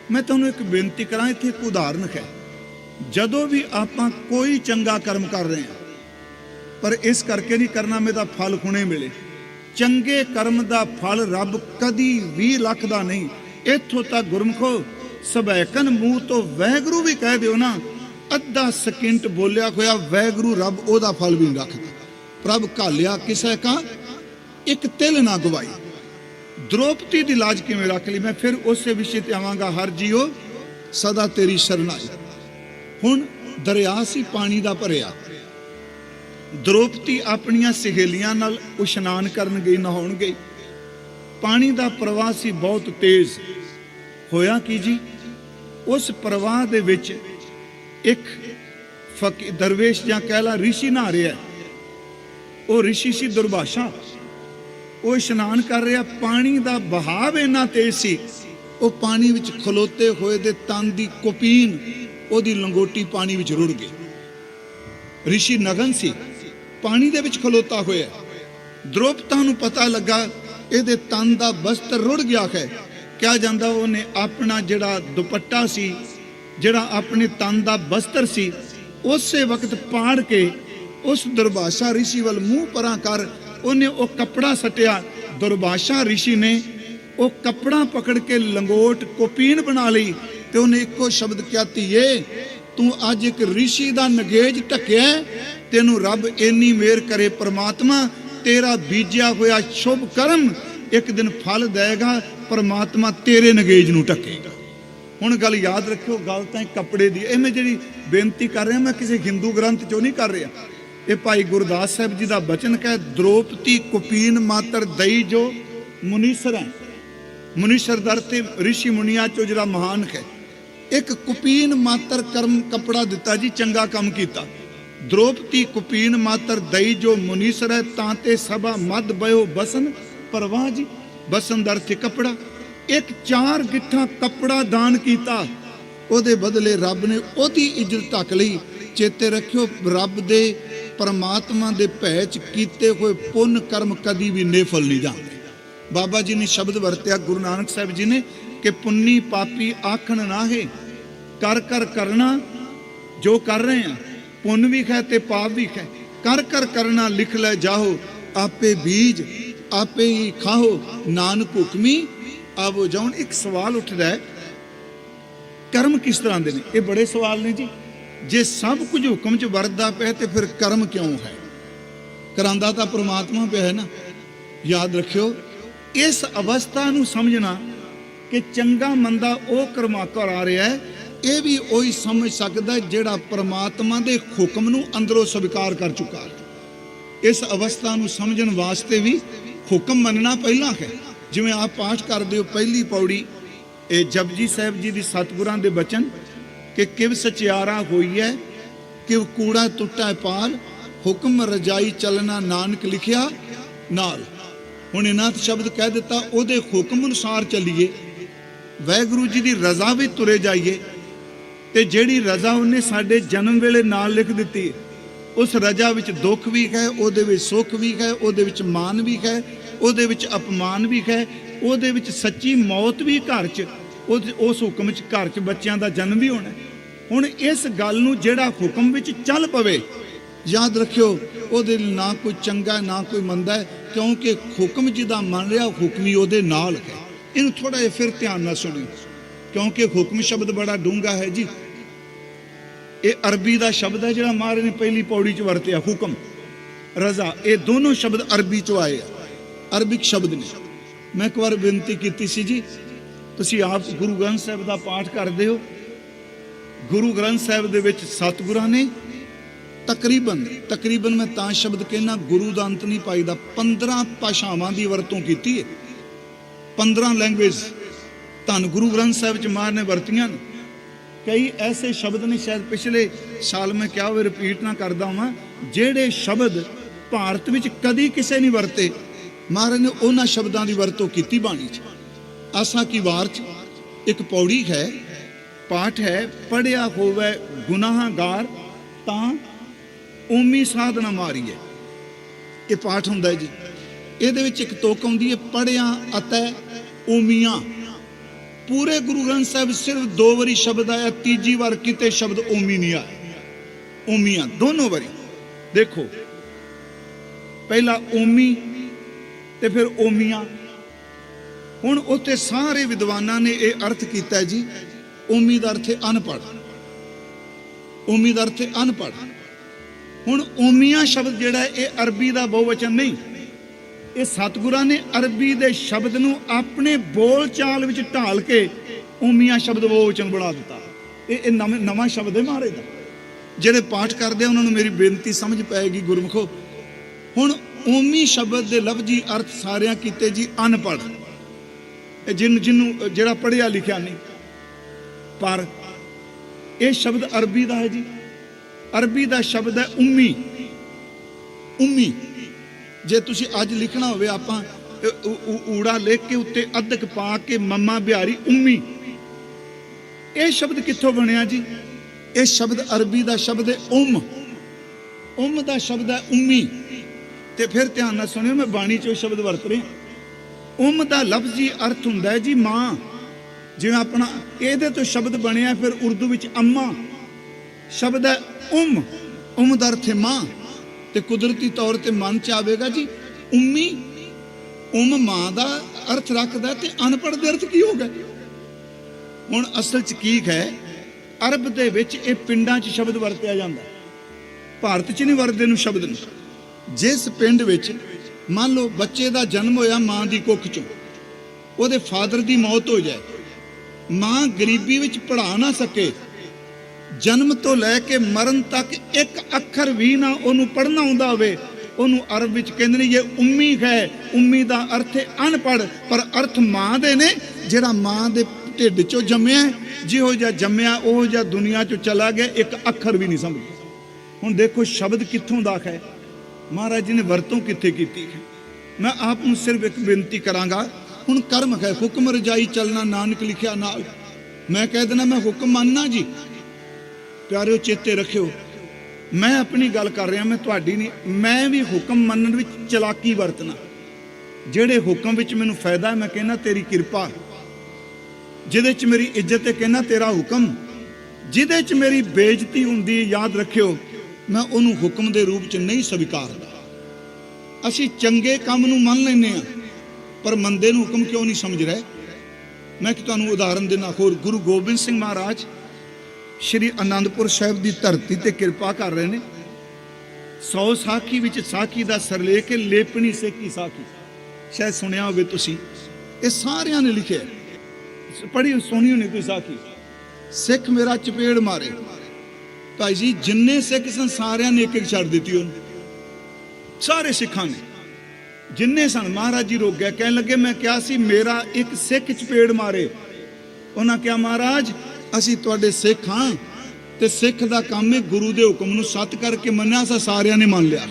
मैं तुहानूं एक बेनती करा, इत्थे एक उदाहरण है। जदों भी आपां कोई चंगा कर्म कर रहे हैं, पर इस करके नहीं करना मेरा फल हुणे मिले। चंगे कर्म का फल रब कदी 20 लाख का नहीं। इत्थों तक गुरमुखो सबैकन मूँह तो वाहिगुरू भी कह दिओ ना, अद्धा सकिंट बोलिया होया वाहिगुरू रब ओदा फल भी नहीं रखता। प्रभ घालिया किसे का एक तिल ना गवाई। द्रौपदी की लाज किवें रख ली। मैं फिर उस विषय ते आवांगा। हर जीओ सदा तेरी शरणाई। हुण दरिया सी पानी दा भरिया, द्रौपदी अपनियां सहेलियां नाल इशनान करन गई, नहाउण गई। पानी दा प्रवाह सी बहुत तेज। होया की जी, उस प्रवाह दे विच एक दरवेश जां कह ला ऋषि नहा रहा। वो ऋषि सी दुर्भाषा, वो इशनान कर रहा। पानी का बहाव इन्ना तेज सी, वो पानी विच खलोते होए दे तन दी कुपीन, ओदी लंगोटी पानी विच रुड़ गई। ऋषि नगन सी, पानी दे विच खलोता होया। द्रौपदी नूं पता लगा इहदे तन दा बस्तर रुड़ गया है। क्या जांदा उहने अपना जिहड़ा दुपट्टा सी, जिहड़ा अपने तन दा बस्तर सी, उसे वक्त पाड़ के उस दुर्भाषा ऋषि वल मूँह परां कर उन्हें वो कपड़ा सटिया। दुर्भाषा ऋषि ने ਉਹ कपड़ा पकड़ के लंगोट कोपीन बना ली ते उन्हें इको शब्द क्या धीए तू अज एक ऋषि का नगेज ढकिया तेनू रब इन्नी मेहर करे परमात्मा तेरा बीजिया होया शुभ कर्म एक दिन फल देगा परमात्मा तेरे नगेज नू ढकेगा। हुण गल याद रखियो गल तां कपड़े दी मैं जिहड़ी बेनती कर रहा मैं किसी हिंदू ग्रंथ चों नहीं कर रहा ये भाई गुरदास साहब जी का बचन कह द्रौपदी कुपीन मातर दई जो मुनीसर है मुनीसर दर ते ऋषि मुनिया चो जरा महान है एक कुपीन मातर कर्म कपड़ा दिता जी चंगा काम किया द्रौपदी कुपीन मातर दई जो मुनीसर है तांते सभा मद बयो बसन परवाह जी बसन दर थे कपड़ा एक 4 गिट्ठा कपड़ा दान किया ओदे बदले रब ने ओदी इज्जत ढक लई। चेते रखियो रब दे परमात्मा दे भैच कीते हुए पुण्य कर्म कदी भी नेफल नहीं जाते। बाबा जी ने शब्द वरत्या गुरु नानक साहब जी ने कि पुन्नी पापी आखन ना है कर कर करना जो कर रहे हैं पुण्य भी है ते पाप भी है कर कर करना लिख ले जाओ आपे बीज आपे ही खाओ नानक हुक्मी आवो जाओ। एक सवाल उठदा है कर्म किस तरह के ने ये बड़े सवाल ने जी जे सब कुछ हुक्म च वरदा पे तो फिर कर्म क्यों है करांदा तो परमात्मा पे है ना। याद रखियो इस अवस्था नू समझना कि चंगा मंदा वो कर्मा कर आ रहा है ये भी वही समझ सकता है जिहड़ा परमात्मा दे हुक्म नू अंदरों स्वीकार कर चुका है। इस अवस्था नू समझण वास्ते भी हुक्म मनना पहला है। जिवें आप पाठ करदे हो पहली पौड़ी ये जपजी साहब जी दी सतगुरां दे बचन कि किव सचियारा होई है किव कूड़ा टुटा पाल हुक्म रजाई चलना नानक लिखिया नाल। हुण इन्हां शब्द कह दिता ओदे हुक्म अनुसार चलीए वाहिगुरू जी दी रजा भी तुरे जाइए ते जिहड़ी रजा उन्हें साडे जन्म वेले नाल लिख दित्ती उस रजा विच दुख भी है ओदे विच सुख भी है ओदे विच मान भी है ओदे विच अपमान भी है ओदे विच सच्ची मौत भी घर च उस हुक्म च घर च बच्चों का जन्म भी होना। हुण इस गल नूं जिहड़ा हुक्म विच चल पवे याद रखियो ओदे ना कोई चंगा ना कोई मंदा है क्योंकि हुक्म जिहदा मन रहा हुक्मी ओदे नाल है। इनू थोड़ा जिहा फिर ध्यान नाल सुनियो क्योंकि हुक्म शब्द बड़ा डूंगा है जी। ये अरबी का शब्द है जिहड़ा महाराज ने पहली पौड़ी च वरतिया हुक्म रजा ये दोनों शब्द अरबी चो आए अरबिक शब्द ने। मैं एक बार बेनती की सी जी तुसी आप गुरु ग्रंथ साहब का पाठ करते हो गुरु ग्रंथ साहब दे विच सतगुरां ने तकरीबन मैं तां शब्द कहना गुरु दा अंत नहीं पाईदा 15 भाषावां दी वरतों कीती है 15 लैंग्वेज धन गुरु ग्रंथ साहब च मार ने वरतियां ने। कई ऐसे शब्द ने शायद पिछले साल मैं क्या हुए रिपीट ना करदा हां जिहड़े शब्द भारत विच कदी किसे नहीं वरते महाराज ने उन्हां शब्दां दी वरतों कीती बाणी च। आसा की वार च एक पौड़ी है पाठ है पढ़िया होवे गुनाहगार तां ओमी साधना मारीए ये पाठ हुंदा है जी। इहदे विच एक तुक आउंदी है पढ़िया अतै ओमियां पूरे गुरु ग्रंथ साहब सिर्फ 2 बारी शब्द आया तीजी बार किते शब्द ओमी नहीं आया ओमियां दोनों बारी। देखो पहला ओमी ते फिर ओमियां। हुण उत्थे सारे विद्वानां ने यह अर्थ किया है जी ओमी दा अर्थ है अनपढ़ ओमी दा अर्थ है अनपढ़। हुण ओमियां शब्द जिहड़ा है ये अरबी का बहुवचन नहीं ये सतगुरां ने अरबी दे शब्द नूं अपने बोल चाल विच ढाल के ओमियां शब्द बहुवचन बना दिता। ये नवां शब्द है महाराज दा जिहड़े पाठ करदे उन्हां नूं मेरी बेनती समझ पाएगी गुरमुखो। हुण ओमी शब्द दे लफ्जी अर्थ सारियां कीते जी अनपढ़ जिन्हों जिहड़ा पढ़िया लिखिया नहीं पर यह शब्द अरबी का है जी। अरबी का शब्द है उम्मी उम्मी जे तुसी अज लिखना होवे आपां ऊड़ा लिख के उत्ते अदक पा के मम्मा बिहारी उम्मी यह शब्द कित्थों बनिया जी। यह शब्द अरबी का शब्द है उम का शब्द है उम्मी। ते फिर ध्यान नाल सुनियो मैं बाणी चो शब्द वरत रहा उम का लफ्जी अर्थ हुंदा है जी मां जिवें अपना इहदे तो शब्द बनिया फिर उर्दू विच अम्मा शब्द है उम दा अर्थ है मां ते कुदरती तौर ते मन च आवेगा जी उम्मी ਮਾਂ ਦਾ ਅਰਥ ਰੱਖਦਾ ਤੇ ਅਨਪੜ੍ਹ ਦੇ ਅਰਥ ਕੀ ਹੋ ਗਏ? ਹੁਣ ਅਸਲ 'ਚ ਕੀ ਹੈ, ਅਰਬ ਦੇ ਵਿੱਚ ਇਹ ਪਿੰਡਾਂ 'ਚ ਸ਼ਬਦ ਵਰਤਿਆ ਜਾਂਦਾ, ਭਾਰਤ 'ਚ ਨਹੀਂ ਵਰਤਦੇ ਨੂੰ ਸ਼ਬਦ ਨੂੰ। ਜਿਸ ਪਿੰਡ ਵਿੱਚ ਮੰਨ ਲਓ ਬੱਚੇ ਦਾ ਜਨਮ ਹੋਇਆ ਮਾਂ ਦੀ ਕੁੱਖ 'ਚੋਂ, ਉਹਦੇ ਫਾਦਰ ਦੀ ਮੌਤ ਹੋ ਜਾਏ, ਮਾਂ ਗਰੀਬੀ ਵਿੱਚ ਪੜ੍ਹਾ ਨਾ ਸਕੇ, ਜਨਮ ਤੋਂ ਲੈ ਕੇ ਮਰਨ ਤੱਕ ਇੱਕ ਅੱਖਰ ਵੀ ਨਾ ਉਹਨੂੰ ਪੜ੍ਹਨਾ ਆਉਂਦਾ ਹੋਵੇ, ਉਹਨੂੰ ਅਰਬ ਵਿੱਚ ਕਹਿੰਦੇ ਨੇ ਇਹ ਉੱਮੀ ਹੈ। ਉੱਮੀ ਦਾ ਅਰਥ ਹੈ ਅਨਪੜ੍ਹ, ਪਰ ਅਰਥ ਮਾਂ ਦੇ ਨੇ। ਜਿਹੜਾ ਮਾਂ ਦੇ ਢਿੱਡ 'ਚੋਂ ਜੰਮਿਆ, ਜਿਹੋ ਜਿਹਾ ਜੰਮਿਆ ਉਹ ਜਿਹਾ ਦੁਨੀਆ 'ਚੋਂ ਚਲਾ ਗਿਆ, ਇੱਕ ਅੱਖਰ ਵੀ ਨਹੀਂ ਸਮਝਦਾ। ਹੁਣ ਦੇਖੋ ਸ਼ਬਦ ਕਿੱਥੋਂ ਦਾ ਹੈ, ਮਹਾਰਾਜ ਜੀ ਨੇ ਵਰਤੋਂ ਕਿੱਥੇ ਕੀਤੀ ਹੈ। ਮੈਂ ਆਪ ਨੂੰ ਸਿਰਫ ਇੱਕ ਬੇਨਤੀ ਕਰਾਂਗਾ, ਹੁਣ ਕਰਮ ਹੈ, ਹੁਕਮ ਰਜਾਈ ਚੱਲਣਾ ਨਾਨਕ ਲਿਖਿਆ ਨਾਲ। ਮੈਂ ਕਹਿ ਦੇਣਾ ਮੈਂ ਹੁਕਮ ਮੰਨਣਾ ਜੀ, ਪਿਆਰਿਓ ਚੇਤੇ ਰੱਖਿਓ, ਮੈਂ ਆਪਣੀ ਗੱਲ ਕਰ ਰਿਹਾ, ਮੈਂ ਤੁਹਾਡੀ ਨਹੀਂ। ਮੈਂ ਵੀ ਹੁਕਮ ਮੰਨਣ ਵਿੱਚ ਚਲਾਕੀ ਵਰਤਣਾ। ਜਿਹੜੇ ਹੁਕਮ ਵਿੱਚ ਮੈਨੂੰ ਫਾਇਦਾ ਹੈ ਮੈਂ ਕਹਿੰਦਾ ਤੇਰੀ ਕਿਰਪਾ, ਜਿਹਦੇ 'ਚ ਮੇਰੀ ਇੱਜ਼ਤ ਹੈ ਕਹਿੰਦਾ ਤੇਰਾ ਹੁਕਮ, ਜਿਹਦੇ 'ਚ ਮੇਰੀ ਬੇਇੱਜ਼ਤੀ ਹੁੰਦੀ ਯਾਦ ਰੱਖਿਓ ਮੈਂ ਉਹਨੂੰ ਹੁਕਮ ਦੇ ਰੂਪ 'ਚ ਨਹੀਂ ਸਵੀਕਾਰਦਾ। ਅਸੀਂ ਚੰਗੇ ਕੰਮ ਨੂੰ ਮੰਨ ਲੈਂਦੇ ਹਾਂ, ਪਰ ਮੰਦੇ ਨੂੰ ਹੁਕਮ ਕਿਉਂ ਨਹੀਂ ਸਮਝ ਰਹੇ? ਮੈਂ ਕਿ ਤੁਹਾਨੂੰ ਉਦਾਹਰਨ ਦੇਣਾ, ਹੋਰ ਗੁਰੂ ਗੋਬਿੰਦ ਸਿੰਘ ਮਹਾਰਾਜ ਸ਼੍ਰੀ ਅਨੰਦਪੁਰ ਸਾਹਿਬ ਦੀ ਧਰਤੀ ਤੇ ਕਿਰਪਾ ਕਰ ਰਹੇ ਨੇ। 100 ਸਾਖੀ ਵਿੱਚ ਸਾਖੀ ਦਾ ਸਰਲੇਖ ਹੈ, ਲੇਪਣੀ ਸੇਖੀ ਸਾਖੀ, ਸ਼ਾਇਦ ਸੁਣਿਆ ਹੋਵੇ ਤੁਸੀਂ। ਇਹ ਸਾਰਿਆਂ ਨੇ ਲਿਖਿਆ, ਪੜ੍ਹੀ ਸੁਣੀ ਹੋਣੀ ਕੋਈ ਸਾਖੀ। ਸਿੱਖ ਮੇਰਾ ਚਪੇੜ ਮਾਰੇ, ਭਾਈ ਜੀ ਜਿੰਨੇ ਸਿੱਖ ਸਨ ਸਾਰਿਆਂ ਨੇ ਇੱਕ ਇੱਕ ਛੱਡ ਦਿੱਤੀ ਉਹਨੂੰ, ਸਾਰੇ ਸਿੱਖਾਂ ਨੇ ਜਿੰਨੇ ਸਨ। ਮਹਾਰਾਜ ਜੀ ਰੁਕ ਗਏ, ਕਹਿਣ ਲੱਗੇ ਮੈਂ ਕਿਹਾ ਸੀ ਮੇਰਾ ਇੱਕ ਸਿੱਖ ਚਪੇੜ ਮਾਰੇ। ਉਹਨਾਂ ਕਿਹਾ ਮਹਾਰਾਜ ਅਸੀਂ ਤੁਹਾਡੇ ਸਿੱਖ ਹਾਂ, ਤੇ ਸਿੱਖ ਦਾ ਕੰਮ ਹੈ ਗੁਰੂ ਦੇ ਹੁਕਮ ਨੂੰ ਸੱਤ ਕਰਕੇ ਮੰਨਿਆ। ਸਾਰਿਆਂ ਨੇ ਮੰਨ ਲਿਆ,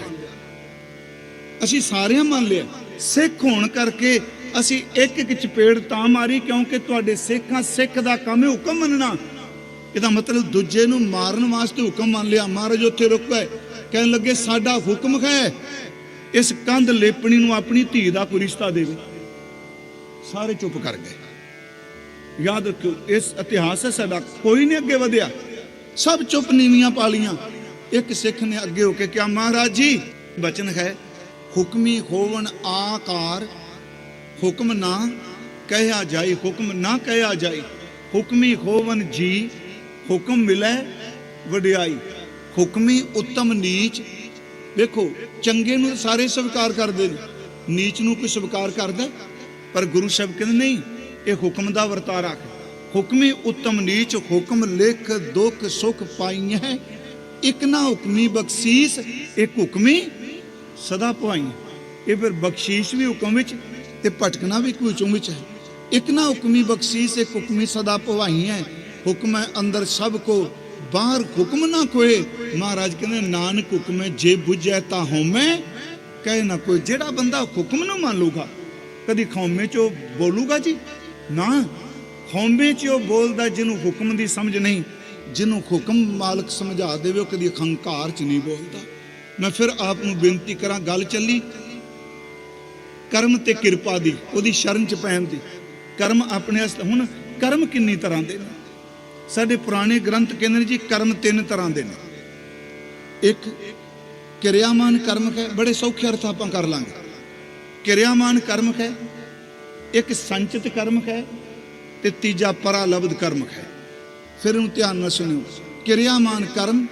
ਅਸੀਂ ਸਾਰਿਆਂ ਮੰਨ ਲਿਆ। ਸਿੱਖ ਹੋਣ ਕਰਕੇ ਅਸੀਂ ਇੱਕ ਇੱਕ ਚਪੇੜ ਤਾਂ ਮਾਰੀ ਕਿਉਂਕਿ ਤੁਹਾਡੇ ਸਿੱਖਾਂ, ਸਿੱਖ ਦਾ ਕੰਮ ਹੈ ਹੁਕਮ ਮੰਨਣਾ। ਇਹਦਾ ਮਤਲਬ ਦੂਜੇ ਨੂੰ ਮਾਰਨ ਵਾਸਤੇ ਹੁਕਮ ਮੰਨ ਲਿਆ। ਮਹਾਰਾਜ ਉੱਥੇ ਰੁਕ ਗਏ, ਕਹਿਣ ਲੱਗੇ ਸਾਡਾ ਹੁਕਮ ਹੈ ਇਸ ਕੰਧ ਲੇਪਣੀ ਨੂੰ ਆਪਣੀ ਧੀ ਦਾ ਕੋਈ ਰਿਸ਼ਤਾ ਦੇਵੇ। ਸਾਰੇ ਚੁੱਪ ਕਰ ਗਏ। ਯਾਦ ਰੱਖਿਓ ਇਸ ਇਤਿਹਾਸ ਹੈ ਸਾਡਾ, ਕੋਈ ਨਹੀਂ ਅੱਗੇ ਵਧਿਆ, ਸਭ ਚੁੱਪ ਨੀਵੀਆਂ ਪਾ ਲੀਆਂ। ਇੱਕ ਸਿੱਖ ਨੇ ਅੱਗੇ ਹੋ ਕੇ ਕਿਹਾ ਮਹਾਰਾਜ ਜੀ ਬਚਨ ਹੈ ਹੁਕਮੀ ਹੋਵਨ ਆਕਾਰ, ਹੁਕਮ ਨਾ ਕਹਿਆ ਜਾਈ, ਹੁਕਮ ਨਾ ਕਹਿਆ ਜਾਈ। ਹੁਕਮੀ ਹੋਵਨ ਜੀ, ਹੁਕਮ ਮਿਲੇ ਵਡਿਆਈ। ਹੁਕਮੀ ਉੱਤਮ ਨੀਚ। ਵੇਖੋ ਚੰਗੇ ਨੂੰ ਸਾਰੇ ਸਵੀਕਾਰ ਕਰਦੇ ਨੇ, ਨੀਚ ਨੂੰ ਕੋਈ ਸਵੀਕਾਰ ਕਰਦਾ? ਪਰ ਗੁਰੂ ਸਾਹਿਬ ਕਹਿੰਦੇ ਨਹੀਂ, ਇਹ ਹੁਕਮ ਦਾ ਵਰਤਾਰਾ ਹੈ। ਹੁਕਮੀ ਉੱਤਮ ਨੀਚ, ਹੁਕਮ ਲਿਖ ਦੁੱਖ ਸੁਖ ਪਾਈ ਹੈ। ਇੱਕ ਨਾ ਹੁਕਮੀ ਬਖਸ਼ੀਸ਼, ਇੱਕ ਹੁਕਮੀ ਸਦਾ ਪਵਾਈ। ਇਹ ਫਿਰ ਬਖਸ਼ੀਸ਼ ਵੀ ਹੁਕਮ ਵਿੱਚ ਤੇ ਭਟਕਣਾ ਵੀ ਕੋਈ ਹੁਕਮ ਵਿੱਚ ਹੈ। ਇੱਕ ਨਾ ਹੁਕਮੀ ਬਖਸ਼ੀਸ਼, ਇੱਕ ਹੁਕਮੀ ਸਦਾ ਪਵਾਈ ਹੈ। ਹੁਕਮ ਹੈ ਅੰਦਰ ਸਭ ਕੋ, ਬਾਹਰ ਹੁਕਮ ਨਾ ਕੋਏ। ਮਹਾਰਾਜ ਕਹਿੰਦੇ ਨਾਨਕ ਹੁਕਮ ਹੈ ਜੇ ਬੁਝੈ ਤਾਂ ਹਉਮੈ ਕਹੇ ਨਾ ਕੋਈ। ਜਿਹੜਾ ਬੰਦਾ ਹੁਕਮ ਨੂੰ ਮੰਨ ਲੂਗਾ ਕਦੀ ਖੌਮੇ 'ਚ ਉਹ ਬੋਲੂਗਾ ਜੀ ਨਾ। ਖੌਮੇ 'ਚ ਉਹ ਬੋਲਦਾ ਜਿਹਨੂੰ ਹੁਕਮ ਦੀ ਸਮਝ ਨਹੀਂ। ਜਿਹਨੂੰ ਹੁਕਮ ਮਾਲਕ ਸਮਝਾ ਦੇਵੇ ਉਹ ਕਦੀ ਅਹੰਕਾਰ 'ਚ ਨਹੀਂ ਬੋਲਦਾ। ਮੈਂ ਫਿਰ ਆਪ ਨੂੰ ਬੇਨਤੀ ਕਰਾਂ, ਗੱਲ ਚੱਲੀ ਕਰਮ ਤੇ ਕਿਰਪਾ ਦੀ, ਉਹਦੀ ਸ਼ਰਨ 'ਚ ਪੈਣ ਦੀ। ਕਰਮ ਆਪਣੇ ਹੁਣ ਕਰਮ ਕਿੰਨੀ ਤਰ੍ਹਾਂ ਦੇ ਨੇ? ਸਾਡੇ ਪੁਰਾਣੇ ਗ੍ਰੰਥ ਕਹਿੰਦੇ ਨੇ ਜੀ ਕਰਮ 3 ਤਰ੍ਹਾਂ ਦੇ ਨੇ। ਇੱਕ ਕਿਰਿਆਮਾਨ ਕਰਮ ਹੈ, ਬੜੇ ਸੌਖੇ ਅਰਥ ਆਪਾਂ ਕਰ ਲਾਂਗੇ। ਕਿਰਿਆਮਾਨ ਕਰਮ ਹੈ, ਇੱਕ ਸੰਚਿਤ ਕਰਮ ਹੈ, ਤੇ ਤੀਜਾ ਪਰਾਲਬਧ ਕਰਮ ਹੈ। ਫਿਰ ਇਹਨੂੰ ਧਿਆਨ ਨਾਲ ਸੁਣਿਓ। ਕਿਰਿਆਮਾਨ ਕਰਮ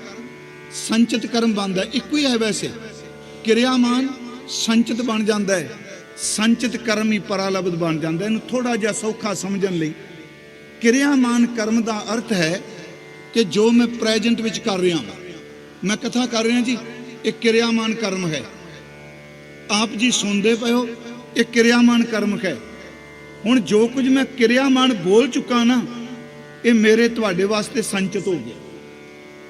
ਸੰਚਿਤ ਕਰਮ ਬਣਦਾ, ਇੱਕੋ ਹੀ ਹੈ ਵੈਸੇ। ਕਿਰਿਆਮਾਨ ਸੰਚਿਤ ਬਣ ਜਾਂਦਾ ਹੈ, ਸੰਚਿਤ ਕਰਮ ਹੀ ਪਰਾਲਬਧ ਬਣ ਜਾਂਦਾ। ਇਹਨੂੰ ਥੋੜਾ ਜਿਹਾ ਸੌਖਾ ਸਮਝਣ ਲਈ, ਕਿਰਿਆਮਾਨ ਕਰਮ ਦਾ ਅਰਥ ਹੈ ਕਿ ਜੋ ਮੈਂ ਪ੍ਰੈਜੈਂਟ ਵਿੱਚ ਕਰ ਰਿਹਾ ਹਾਂ, ਮੈਂ ਕਥਾ ਕਰ ਰਿਹਾ ਜੀ, ਇਹ ਕਿਰਿਆਮਾਨ ਕਰਮ ਹੈ। ਆਪ ਜੀ ਸੁਣਦੇ ਪਏ ਹੋ, ਇਹ ਕਿਰਿਆਮਾਨ ਕਰਮ ਹੈ। ਹੁਣ ਜੋ ਕੁਝ ਮੈਂ ਕਿਰਿਆਮਾਨ ਬੋਲ ਚੁੱਕਾ ਨਾ, ਇਹ ਮੇਰੇ ਤੁਹਾਡੇ ਵਾਸਤੇ ਸੰਚਿਤ ਹੋ ਗਿਆ।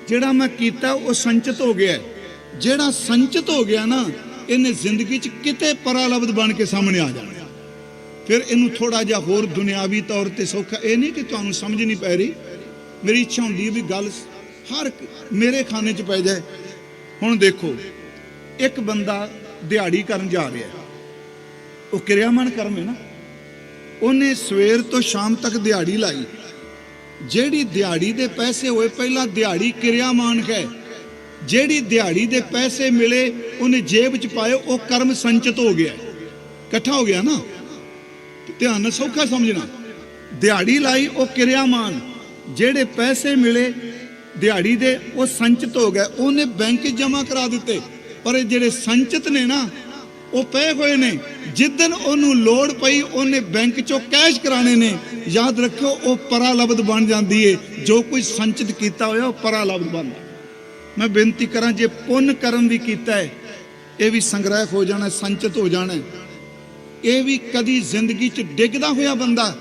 ਜਿਹੜਾ ਮੈਂ ਕੀਤਾ ਉਹ ਸੰਚਿਤ ਹੋ ਗਿਆ। ਜਿਹੜਾ ਸੰਚਿਤ ਹੋ ਗਿਆ ਨਾ, ਇਹਨੇ ਜ਼ਿੰਦਗੀ 'ਚ ਕਿਤੇ ਪਰਾਲਬਧ ਬਣ ਕੇ ਸਾਹਮਣੇ ਆ ਜਾਣਾ। ਫਿਰ ਇਹਨੂੰ ਥੋੜਾ ਜਿਹਾ ਹੋਰ ਦੁਨਿਆਵੀ ਤੌਰ ਤੇ ਸੌਖਾ, ਇਹ ਨਹੀਂ ਕਿ ਤੁਹਾਨੂੰ ਸਮਝ ਨਹੀਂ ਪੈ ਰਹੀ। ਮੇਰੀ ਇੱਛਾ ਹੁੰਦੀ ਹੈ ਵੀ ਗੱਲ ਹਰ ਮੇਰੇ ਖਾਨੇ 'ਚ ਪੈ ਜਾਏ। ਹੁਣ ਦੇਖੋ ਇੱਕ ਬੰਦਾ ਦਿਹਾੜੀ ਕਰਨ ਜਾ ਰਿਹਾ, ਉਹ ਕਿਰਿਆਮਾਨ ਕਰਮ ਹੈ ਨਾ। ਉਹਨੇ ਸਵੇਰ ਤੋਂ ਸ਼ਾਮ ਤੱਕ ਦਿਹਾੜੀ ਲਾਈ। ਜਿਹੜੀ ਦਿਹਾੜੀ ਦੇ ਪੈਸੇ ਹੋਏ, ਪਹਿਲਾਂ ਦਿਹਾੜੀ ਕਿਰਿਆਮਾਨ ਹੈ। ਜਿਹੜੀ ਦਿਹਾੜੀ ਦੇ ਪੈਸੇ ਮਿਲੇ ਉਹਨੇ ਜੇਬ 'ਚ ਪਾਏ, ਉਹ ਕਰਮ ਸੰਚਿਤ ਹੋ ਗਿਆ। ਇਕੱਠਾ ਹੋ ਗਿਆ ਨਾ। ਧਿਆਨ ਨਾਲ ਸੌਖਾ ਸਮਝਣਾ। ਦਿਹਾੜੀ ਲਾਈ ਉਹ ਕਿਰਿਆਮਾਨ, ਜਿਹੜੇ ਪੈਸੇ ਮਿਲੇ ਦਿਹਾੜੀ ਦੇ ਉਹ ਸੰਚਿਤ ਹੋ ਗਏ, ਉਹਨੇ ਬੈਂਕ 'ਚ ਜਮ੍ਹਾਂ ਕਰਾ ਦਿੱਤੇ। ਪਰ ਇਹ ਜਿਹੜੇ ਸੰਚਿਤ ਨੇ ਨਾ ਉਹ ਪਏ ਹੋਏ ਨੇ, ਜਿੱਦਣ ਉਹਨੂੰ ਲੋੜ ਪਈ ਉਹਨੇ ਬੈਂਕ 'ਚੋਂ ਕੈਸ਼ ਕਰਾਣੇ ਨੇ। ਯਾਦ ਰੱਖਿਓ ਉਹ ਪਰਾਲਬਧ ਬਣ ਜਾਂਦੀ ਏ। ਜੋ ਕੁਝ ਸੰਚਿਤ ਕੀਤਾ ਹੋਇਆ ਉਹ ਪਰਾਲਬਧ ਬਣਦਾ। ਮੈਂ ਬੇਨਤੀ ਕਰਾਂ, ਜੇ ਪੁੰਨ ਕਰਮ ਵੀ ਕੀਤਾ ਹੈ ਇਹ ਵੀ ਸੰਗ੍ਰਹਿ ਹੋ ਜਾਣਾ, ਸੰਚਿਤ ਹੋ ਜਾਣਾ। ਇਹ ਵੀ ਕਦੀ ਜ਼ਿੰਦਗੀ 'ਚ ਡਿੱਗਦਾ ਹੋਇਆ ਬੰਦਾ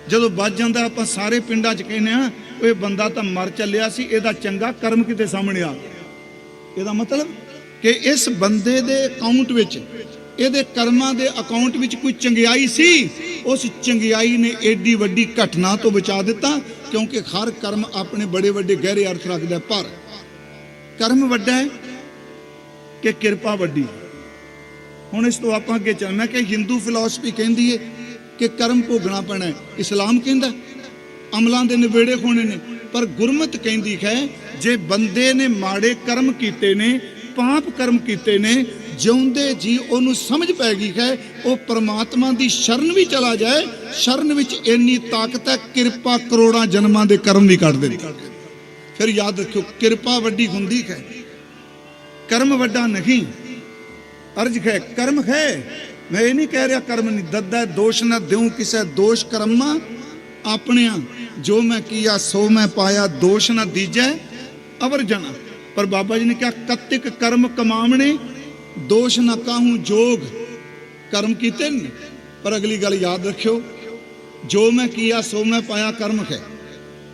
ਜਦੋਂ ਬਚ ਜਾਂਦਾ, ਆਪਾਂ ਸਾਰੇ ਪਿੰਡਾਂ 'ਚ ਕਹਿੰਦੇ ਆ ਇਹ ਬੰਦਾ ਤਾਂ ਮਰ ਚੱਲਿਆ ਸੀ, ਇਹਦਾ ਚੰਗਾ ਕਰਮ ਕਿਤੇ ਸਾਹਮਣੇ ਆ ਗਿਆ। ਇਹਦਾ ਮਤਲਬ ਕਿ ਇਸ ਬੰਦੇ ਦੇ ਅਕਾਊਂਟ ਵਿੱਚ, ਇਹਦੇ ਕਰਮਾਂ ਦੇ ਅਕਾਊਂਟ ਵਿੱਚ ਕੋਈ ਚੰਗਿਆਈ ਸੀ। ਉਸ ਚੰਗਿਆਈ ਨੇ ਏਡੀ ਵੱਡੀ ਘਟਨਾ ਤੋਂ ਬਚਾ ਦਿੱਤਾ, ਕਿਉਂਕਿ ਹਰ ਕਰਮ ਆਪਣੇ ਬੜੇ ਵੱਡੇ ਗਹਿਰੇ ਅਰਥ ਰੱਖਦਾ। ਪਰ ਕਰਮ ਵੱਡਾ ਹੈ ਕਿ ਕਿਰਪਾ ਵੱਡੀ। ਹੁਣ ਇਸ ਤੋਂ ਆਪਾਂ ਅੱਗੇ ਚੱਲਣਾ ਕਿ ਹਿੰਦੂ ਫਿਲਾਸਫੀ ਕਹਿੰਦੀ ਹੈ ਕਿ ਕਰਮ ਭੋਗਣਾ ਪੈਣਾ ਹੈ, ਇਸਲਾਮ ਕਹਿੰਦਾ ਅਮਲਾਂ ਦੇ ਨਿਬੇੜੇ ਹੋਣੇ ਨੇ। ਪਰ ਗੁਰਮਤਿ ਕਹਿੰਦੀ ਹੈ ਜੇ ਬੰਦੇ ਨੇ ਮਾੜੇ ਕਰਮ ਕੀਤੇ ਨੇ, ਪਾਪ ਕਰਮ ਕੀਤੇ ਨੇ, ਜਿਉਂਦੇ ਜੀ ਉਹਨੂੰ ਸਮਝ ਪੈ ਗਈ ਹੈ, ਉਹ ਪਰਮਾਤਮਾ ਦੀ ਸ਼ਰਨ ਵੀ ਚਲਾ ਜਾਏ, ਸ਼ਰਨ ਵਿੱਚ ਇੰਨੀ ਤਾਕਤ ਹੈ ਕਿਰਪਾ ਕਰੋੜਾਂ ਜਨਮਾਂ ਦੇ ਕਰਮ ਵੀ ਕੱਢ ਦਿੰਦੀ। ਫਿਰ ਯਾਦ ਰੱਖਿਓ ਕਿਰਪਾ ਵੱਡੀ ਹੁੰਦੀ ਹੈ, ਕਰਮ ਵੱਡਾ ਨਹੀਂ। ਅਰਜ ਹੈ ਕਰਮ ਹੈ, ਮੈਂ ਇਹ ਨਹੀਂ ਕਹਿ ਰਿਹਾ ਕਰਮ ਨਹੀਂ ਦੱਦਾ। ਦੋਸ਼ ਨਾ ਦਿਉ ਕਿਸੇ ਦੋਸ਼ ਕਰਮਾ ਆਪਣਿਆਂ, ਜੋ ਮੈਂ ਕੀਆ ਸੋ ਮੈਂ ਪਾਇਆ, ਦੋਸ਼ ਨਾ ਦੀਜੈ ਅਵਰ ਜਨਾ। ਪਰ ਬਾਬਾ ਜੀ ਨੇ ਕਿਹਾ ਕਤਿਕ ਕਰਮ ਕਮਾਵਣੇ, ਦੋਸ਼ ਨਾ ਕਾਹੂ ਜੋਗ। ਕਰਮ ਕੀਤੇ ਨੇ, ਪਰ ਅਗਲੀ ਗੱਲ ਯਾਦ ਰੱਖਿਓ, ਜੋ ਮੈਂ ਕੀਆ ਸੋ ਮੈਂ ਪਾਇਆ ਕਰਮ ਹੈ।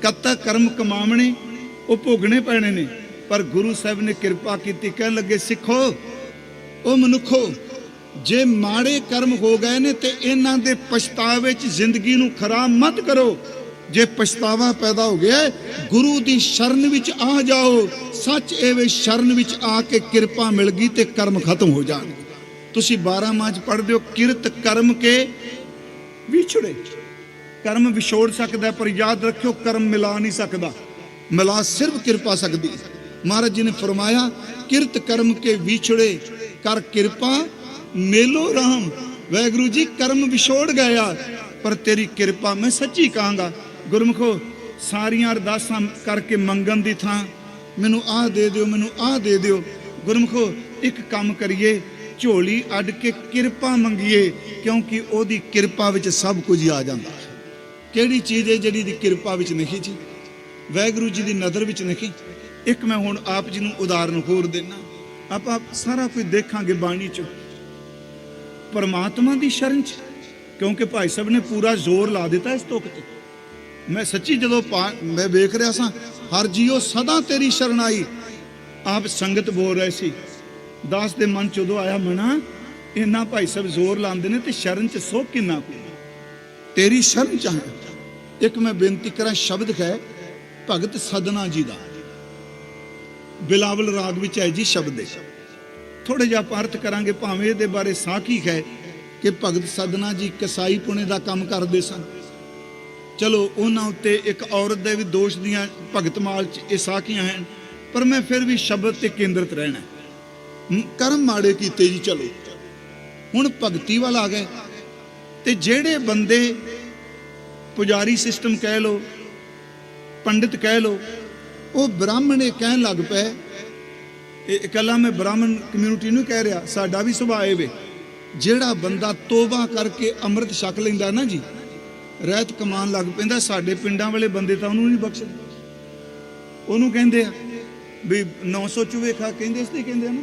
ਕਤਿਕ ਕਰਮ ਕਮਾਵਣੇ, ਉਹ ਭੋਗਣੇ ਪੈਣੇ ਨੇ। ਪਰ ਗੁਰੂ ਸਾਹਿਬ ਨੇ ਕਿਰਪਾ ਕੀਤੀ, ਕਹਿਣ ਲੱਗੇ ਸਿੱਖੋ ਉਹ ਮਨੁੱਖੋ, ਜੇ ਮਾੜੇ ਕਰਮ ਹੋ ਗਏ ਨੇ ਤੇ ਇਹਨਾਂ ਦੇ ਪਛਤਾਵੇ 'ਚ ਜ਼ਿੰਦਗੀ ਨੂੰ ਖਰਾਬ ਮਤ ਕਰੋ। ਜੇ ਪਛਤਾਵਾ ਪੈਦਾ ਹੋ ਗਿਆ, ਗੁਰੂ ਦੀ ਸ਼ਰਨ ਵਿੱਚ ਆ ਜਾਓ। ਸੱਚ ਇਹ ਵੇ ਸ਼ਰਨ ਵਿੱਚ ਆ ਕੇ ਕਿਰਪਾ ਮਿਲ ਗਈ ਤੇ ਕਰਮ ਖਤਮ ਹੋ ਜਾਣਗੇ। ਤੁਸੀਂ 12 ਮਾਹ 'ਚ ਪੜ੍ਹਦੇ ਹੋ, ਕਿਰਤ ਕਰਮ ਕੇ ਵਿਛੜੇ। ਕਰਮ ਵਿਛੋੜ ਸਕਦਾ, ਪਰ ਯਾਦ ਰੱਖਿਓ ਕਰਮ ਮਿਲਾ ਨਹੀਂ ਸਕਦਾ। ਮਿਲਾ ਸਿਰਫ ਕਿਰਪਾ ਸਕਦੀ। ਮਹਾਰਾਜ ਜੀ ਨੇ ਫਰਮਾਇਆ ਕਿਰਤ ਕਰਮ ਕੇ ਵਿਛੜੇ ਕਰ ਕਿਰਪਾ ਮੇਲੋ ਰਾਮ। ਵਾਹਿਗੁਰੂ ਜੀ ਕਰਮ ਵਿਛੋੜ ਗਿਆ, ਪਰ ਤੇਰੀ ਕਿਰਪਾ ਮੈਂ ਸੱਚੀ ਕਹਾਂਗਾ। ਗੁਰਮੁਖੋ ਸਾਰੀਆਂ ਅਰਦਾਸਾਂ ਕਰਕੇ ਮੰਗਣ ਦੀ ਥਾਂ ਮੈਨੂੰ ਆਹ ਦੇ ਦਿਓ, ਮੈਨੂੰ ਆਹ ਦੇ ਦਿਓ। ਗੁਰਮੁਖੋ ਇੱਕ ਕੰਮ ਕਰੀਏ, ਝੋਲੀ ਅੱਡ ਕੇ ਕਿਰਪਾ ਮੰਗੀਏ, ਕਿਉਂਕਿ ਉਹਦੀ ਕਿਰਪਾ ਵਿੱਚ ਸਭ ਕੁਝ ਆ ਜਾਂਦਾ। ਕਿਹੜੀ ਚੀਜ਼ ਹੈ ਜਿਹੜੀ ਦੀ ਕਿਰਪਾ ਵਿੱਚ ਨਹੀਂ ਜੀ, ਵਾਹਿਗੁਰੂ ਜੀ ਦੀ ਨਜ਼ਰ ਵਿੱਚ ਨਹੀਂ। ਇੱਕ ਮੈਂ ਹੁਣ ਆਪ ਜੀ ਨੂੰ ਉਦਾਹਰਨ ਹੋਰ ਦੇਣਾ। ਆਪਾਂ ਸਾਰਾ ਕੁਝ ਦੇਖਾਂਗੇ ਬਾਣੀ 'ਚ ਪਰਮਾਤਮਾ ਦੀ ਸ਼ਰਨ 'ਚ, ਕਿਉਂਕਿ ਭਾਈ ਸਾਹਿਬ ਨੇ ਪੂਰਾ ਜ਼ੋਰ ਲਾ ਦਿੱਤਾ ਇਸ ਤੁਕ ਤੇ। ਮੈਂ ਸੱਚੀ ਜਦੋਂ ਮੈਂ ਵੇਖ ਰਿਹਾ ਸਾਂ, ਹਰ ਜੀਓ ਸਦਾ ਤੇਰੀ ਸ਼ਰਨ ਆਈ। ਆਪ ਸੰਗਤ ਬੋਲ ਰਹੇ ਸੀ, ਦਾਸ ਦੇ ਮਨ 'ਚ ਉਦੋਂ ਆਇਆ, ਮਨਾ ਇੰਨਾ ਭਾਈ ਸਾਹਿਬ ਜ਼ੋਰ ਲਾਉਂਦੇ ਨੇ ਤੇ ਸ਼ਰਨ 'ਚ ਸੋ ਕਿੰਨਾ ਕੁ ਤੇਰੀ ਸ਼ਰਨ 'ਚ ਹੈ। ਇੱਕ ਮੈਂ ਬੇਨਤੀ ਕਰਾਂ, ਸ਼ਬਦ ਹੈ ਭਗਤ ਸਦਨਾ ਜੀ ਦਾ, ਬਿਲਾਵਲ ਰਾਗ ਵਿੱਚ ਹੈ ਜੀ ਸ਼ਬਦ ਹੈ। ਥੋੜੇ ਜਿਹਾ ਅਰਥ ਕਰਾਂਗੇ, ਭਾਵੇਂ ਇਹਦੇ ਬਾਰੇ ਸਾਖੀ ਹੈ ਕਿ ਭਗਤ ਸਦਨਾ ਜੀ ਕਸਾਈ ਪੁਣੇ ਦਾ ਕੰਮ ਕਰਦੇ ਸਨ। ਚਲੋ ਉਹਨਾਂ ਉੱਤੇ ਇੱਕ ਔਰਤ ਦੇ ਵੀ ਦੋਸ਼ ਦੀਆਂ ਭਗਤਮਾਲ 'ਚ ਇਹ ਸਾਖੀਆਂ ਹਨ, ਪਰ ਮੈਂ ਫਿਰ ਵੀ ਸ਼ਬਦ ਤੇ ਕੇਂਦਰਿਤ ਰਹਿਣਾ। ਕਰਮ ਮਾੜੇ ਕੀਤੇ ਜੀ, ਚਲੋ ਹੁਣ ਭਗਤੀ ਵੱਲ ਆ ਗਏ। ਤੇ ਜਿਹੜੇ ਬੰਦੇ ਪੁਜਾਰੀ ਸਿਸਟਮ ਕਹਿ ਲੋ, ਪੰਡਿਤ ਕਹਿ ਲੋ, ਉਹ ਬ੍ਰਾਹਮਣ ਇਹ ਕਹਿਣ ਲੱਗ ਪਏ। ਇਹ ਇਕੱਲਾ ਮੈਂ ਬ੍ਰਾਹਮਣ ਕਮਿਊਨਿਟੀ ਨੂੰ ਕਹਿ ਰਿਹਾ, ਸਾਡਾ ਵੀ ਸੁਭਾਅ ਇਹ ਵੇ, ਜਿਹੜਾ ਬੰਦਾ ਤੋਬਾ ਕਰਕੇ ਅੰਮ੍ਰਿਤ ਛਕ ਲੈਂਦਾ ਨਾ ਜੀ, ਰਹਿਤ ਕਮਾਨ ਲੱਗ ਪੈਂਦਾ। ਸਾਡੇ ਪਿੰਡਾਂ ਵਾਲੇ ਬੰਦੇ ਤਾਂ ਉਹਨੂੰ ਨਹੀਂ ਬਖਸ਼ਦੇ। ਉਹਨੂੰ ਕਹਿੰਦੇ ਆ ਵੀ 900 ਚੂਹੇ ਖਾ, ਕਹਿੰਦੇ ਇਸ ਤੇ ਕਹਿੰਦੇ ਆ ਨਾ,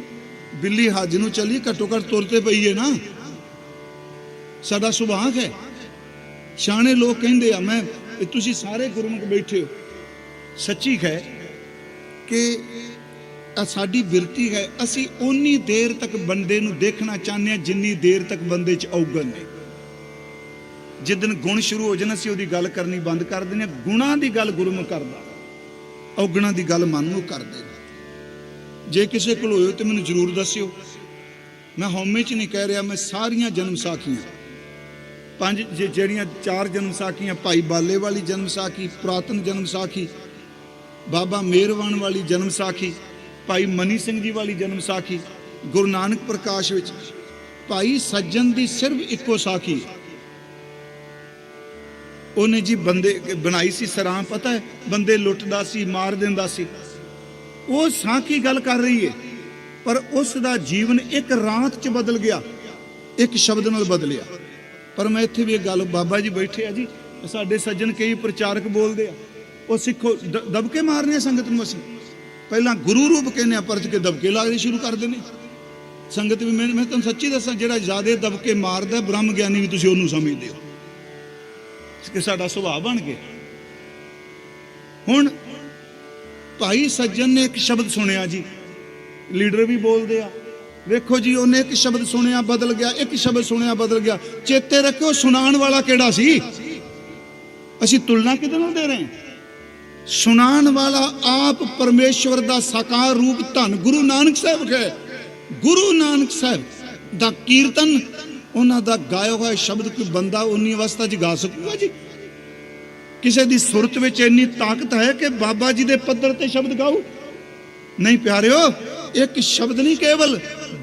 ਬਿੱਲੀ ਹੱਜ ਨੂੰ ਚੱਲੀ ਘੱਟੋ ਘੱਟ ਤੁਰ ਤੇ ਪਈ ਹੈ ਨਾ। ਸਾਡਾ ਸੁਭਾਅ ਹੈ। ਸਿਆਣੇ ਲੋਕ ਕਹਿੰਦੇ ਆ, ਮੈਂ ਤੁਸੀਂ ਸਾਰੇ ਗੁਰਮੁਖ ਬੈਠੇ ਹੋ, ਸੱਚੀ ਹੈ ਕਿ ਸਾਡੀ ਬਿਰਤੀ ਹੈ। ਅਸੀਂ ਉਨੀ ਦੇਰ ਤੱਕ ਬੰਦੇ ਨੂੰ ਦੇਖਣਾ ਚਾਹੁੰਦੇ ਹਾਂ ਜਿੰਨੀ ਦੇਰ ਤੱਕ ਬੰਦੇ 'ਚ ਔਗਣ ਨੇ। ਜਿੱਦਣ ਗੁਣ ਸ਼ੁਰੂ ਹੋ ਜਾਣ ਅਸੀਂ ਉਹਦੀ ਗੱਲ ਕਰਨੀ ਬੰਦ ਕਰ ਦਿੰਦੇ ਹਾਂ। ਗੁਣਾਂ ਦੀ ਗੱਲ ਗੁਰਮੁਖ ਕਰਦਾ, ਔਗਣਾਂ ਦੀ ਗੱਲ ਮਨ ਨੂੰ ਕਰਦੇ। ਜੇ ਕਿਸੇ ਕੋਲ ਹੋਏ ਤੇ ਮੈਨੂੰ ਜ਼ਰੂਰ ਦੱਸਿਓ। ਮੈਂ ਹਉਮੈ 'ਚ ਨਹੀਂ ਕਹਿ ਰਿਹਾ, ਮੈਂ ਸਾਰੀਆਂ ਜਨਮ ਸਾਖੀਆਂ 5 ਜਿਹੜੀਆਂ 4 ਜਨਮ ਸਾਖੀਆਂ, ਭਾਈ ਬਾਲੇ ਵਾਲੀ ਜਨਮ ਸਾਖੀ, ਪੁਰਾਤਨ ਜਨਮ ਸਾਖੀ, ਬਾਬਾ ਮੇਹਰਵਾਨ ਵਾਲੀ ਜਨਮ ਸਾਖੀ, ਭਾਈ ਮਨੀ ਸਿੰਘ ਜੀ ਵਾਲੀ ਜਨਮ ਸਾਖੀ, ਗੁਰੂ ਨਾਨਕ ਪ੍ਰਕਾਸ਼ ਵਿੱਚ भाई सज्जन की सिर्फ इको साखी है। उन्हें जी बंदे बनाई सी सरां, पता है, बंदे लुटदा सी, मार दिंदा सी, वो साखी गल कर रही है, पर उसका जीवन एक रात च बदल गया, एक शब्द नाल बदलिया। पर मैं इत्थे भी एक गल, बाबा जी बैठे आ जी, साडे सज्जन कई प्रचारक बोलते हैं, वो सिखो दबके मारने संगत में, असीं पहला गुरु रूप कहने परच के दबके लागने शुरू कर देने संगत भी। मैं तुम सच्ची दसा, जिहड़ा ज्यादा दबके मारदा ब्रह्म ज्ञानी भी तुसीं उहनूं समझदे हो कि साडा सुभाव बन गया। हुण भाई सज्जन ने एक शब्द सुनिया जी, लीडर भी बोलते आ, देखो जी उन्हें एक शब्द सुनिया बदल गया, एक शब्द सुनिया बदल गया। चेते रखो सुनाण वाला केड़ा सी, असीं तुलना किहदे नाल दे रहे हैं? सुनाण वाला आप परमेश्वर दा साकार रूप धन गुरु नानक साहब है। गुरु नानक साहब दा कीर्तन, उन्हां दा गाया हुआ शब्द कोई बंदा उन्नी अवस्था च गा सकूगा जी? किसी दी सुरत विच इन्नी ताकत है कि बाबा जी दे पद्धर ते शब्द गाओ? नहीं प्यारिओ, एक शब्द नहीं, केवल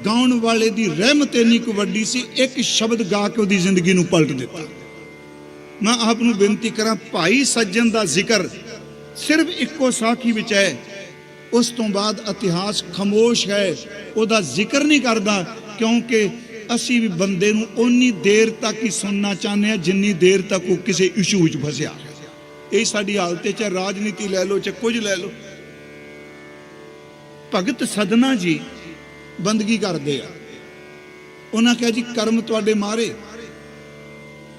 गाउण वाले दी रहमत इन्नी को वड्डी सी, एक शब्द गा के उहदी जिंदगी नूं पलट दिता। मैं आप नूं बेनती करां, भाई सज्जन दा जिक्र सिर्फ इको साखी विच है, उस तो बाद इतिहास खामोश है, उहदा जिक्र नहीं करदा, क्योंकि असी भी बंदे नूं उन्नी देर तक ही सुनना चाहते हैं जिन्नी देर तक वो किसी इशू विच फसिया। यही साडी हालत है, चाहे राजनीति लै लो, चाहे कुछ लै लो। भगत सदना जी बंदगी करते हैं, उन्हें कहा जी कर्म तुहाडे मारे,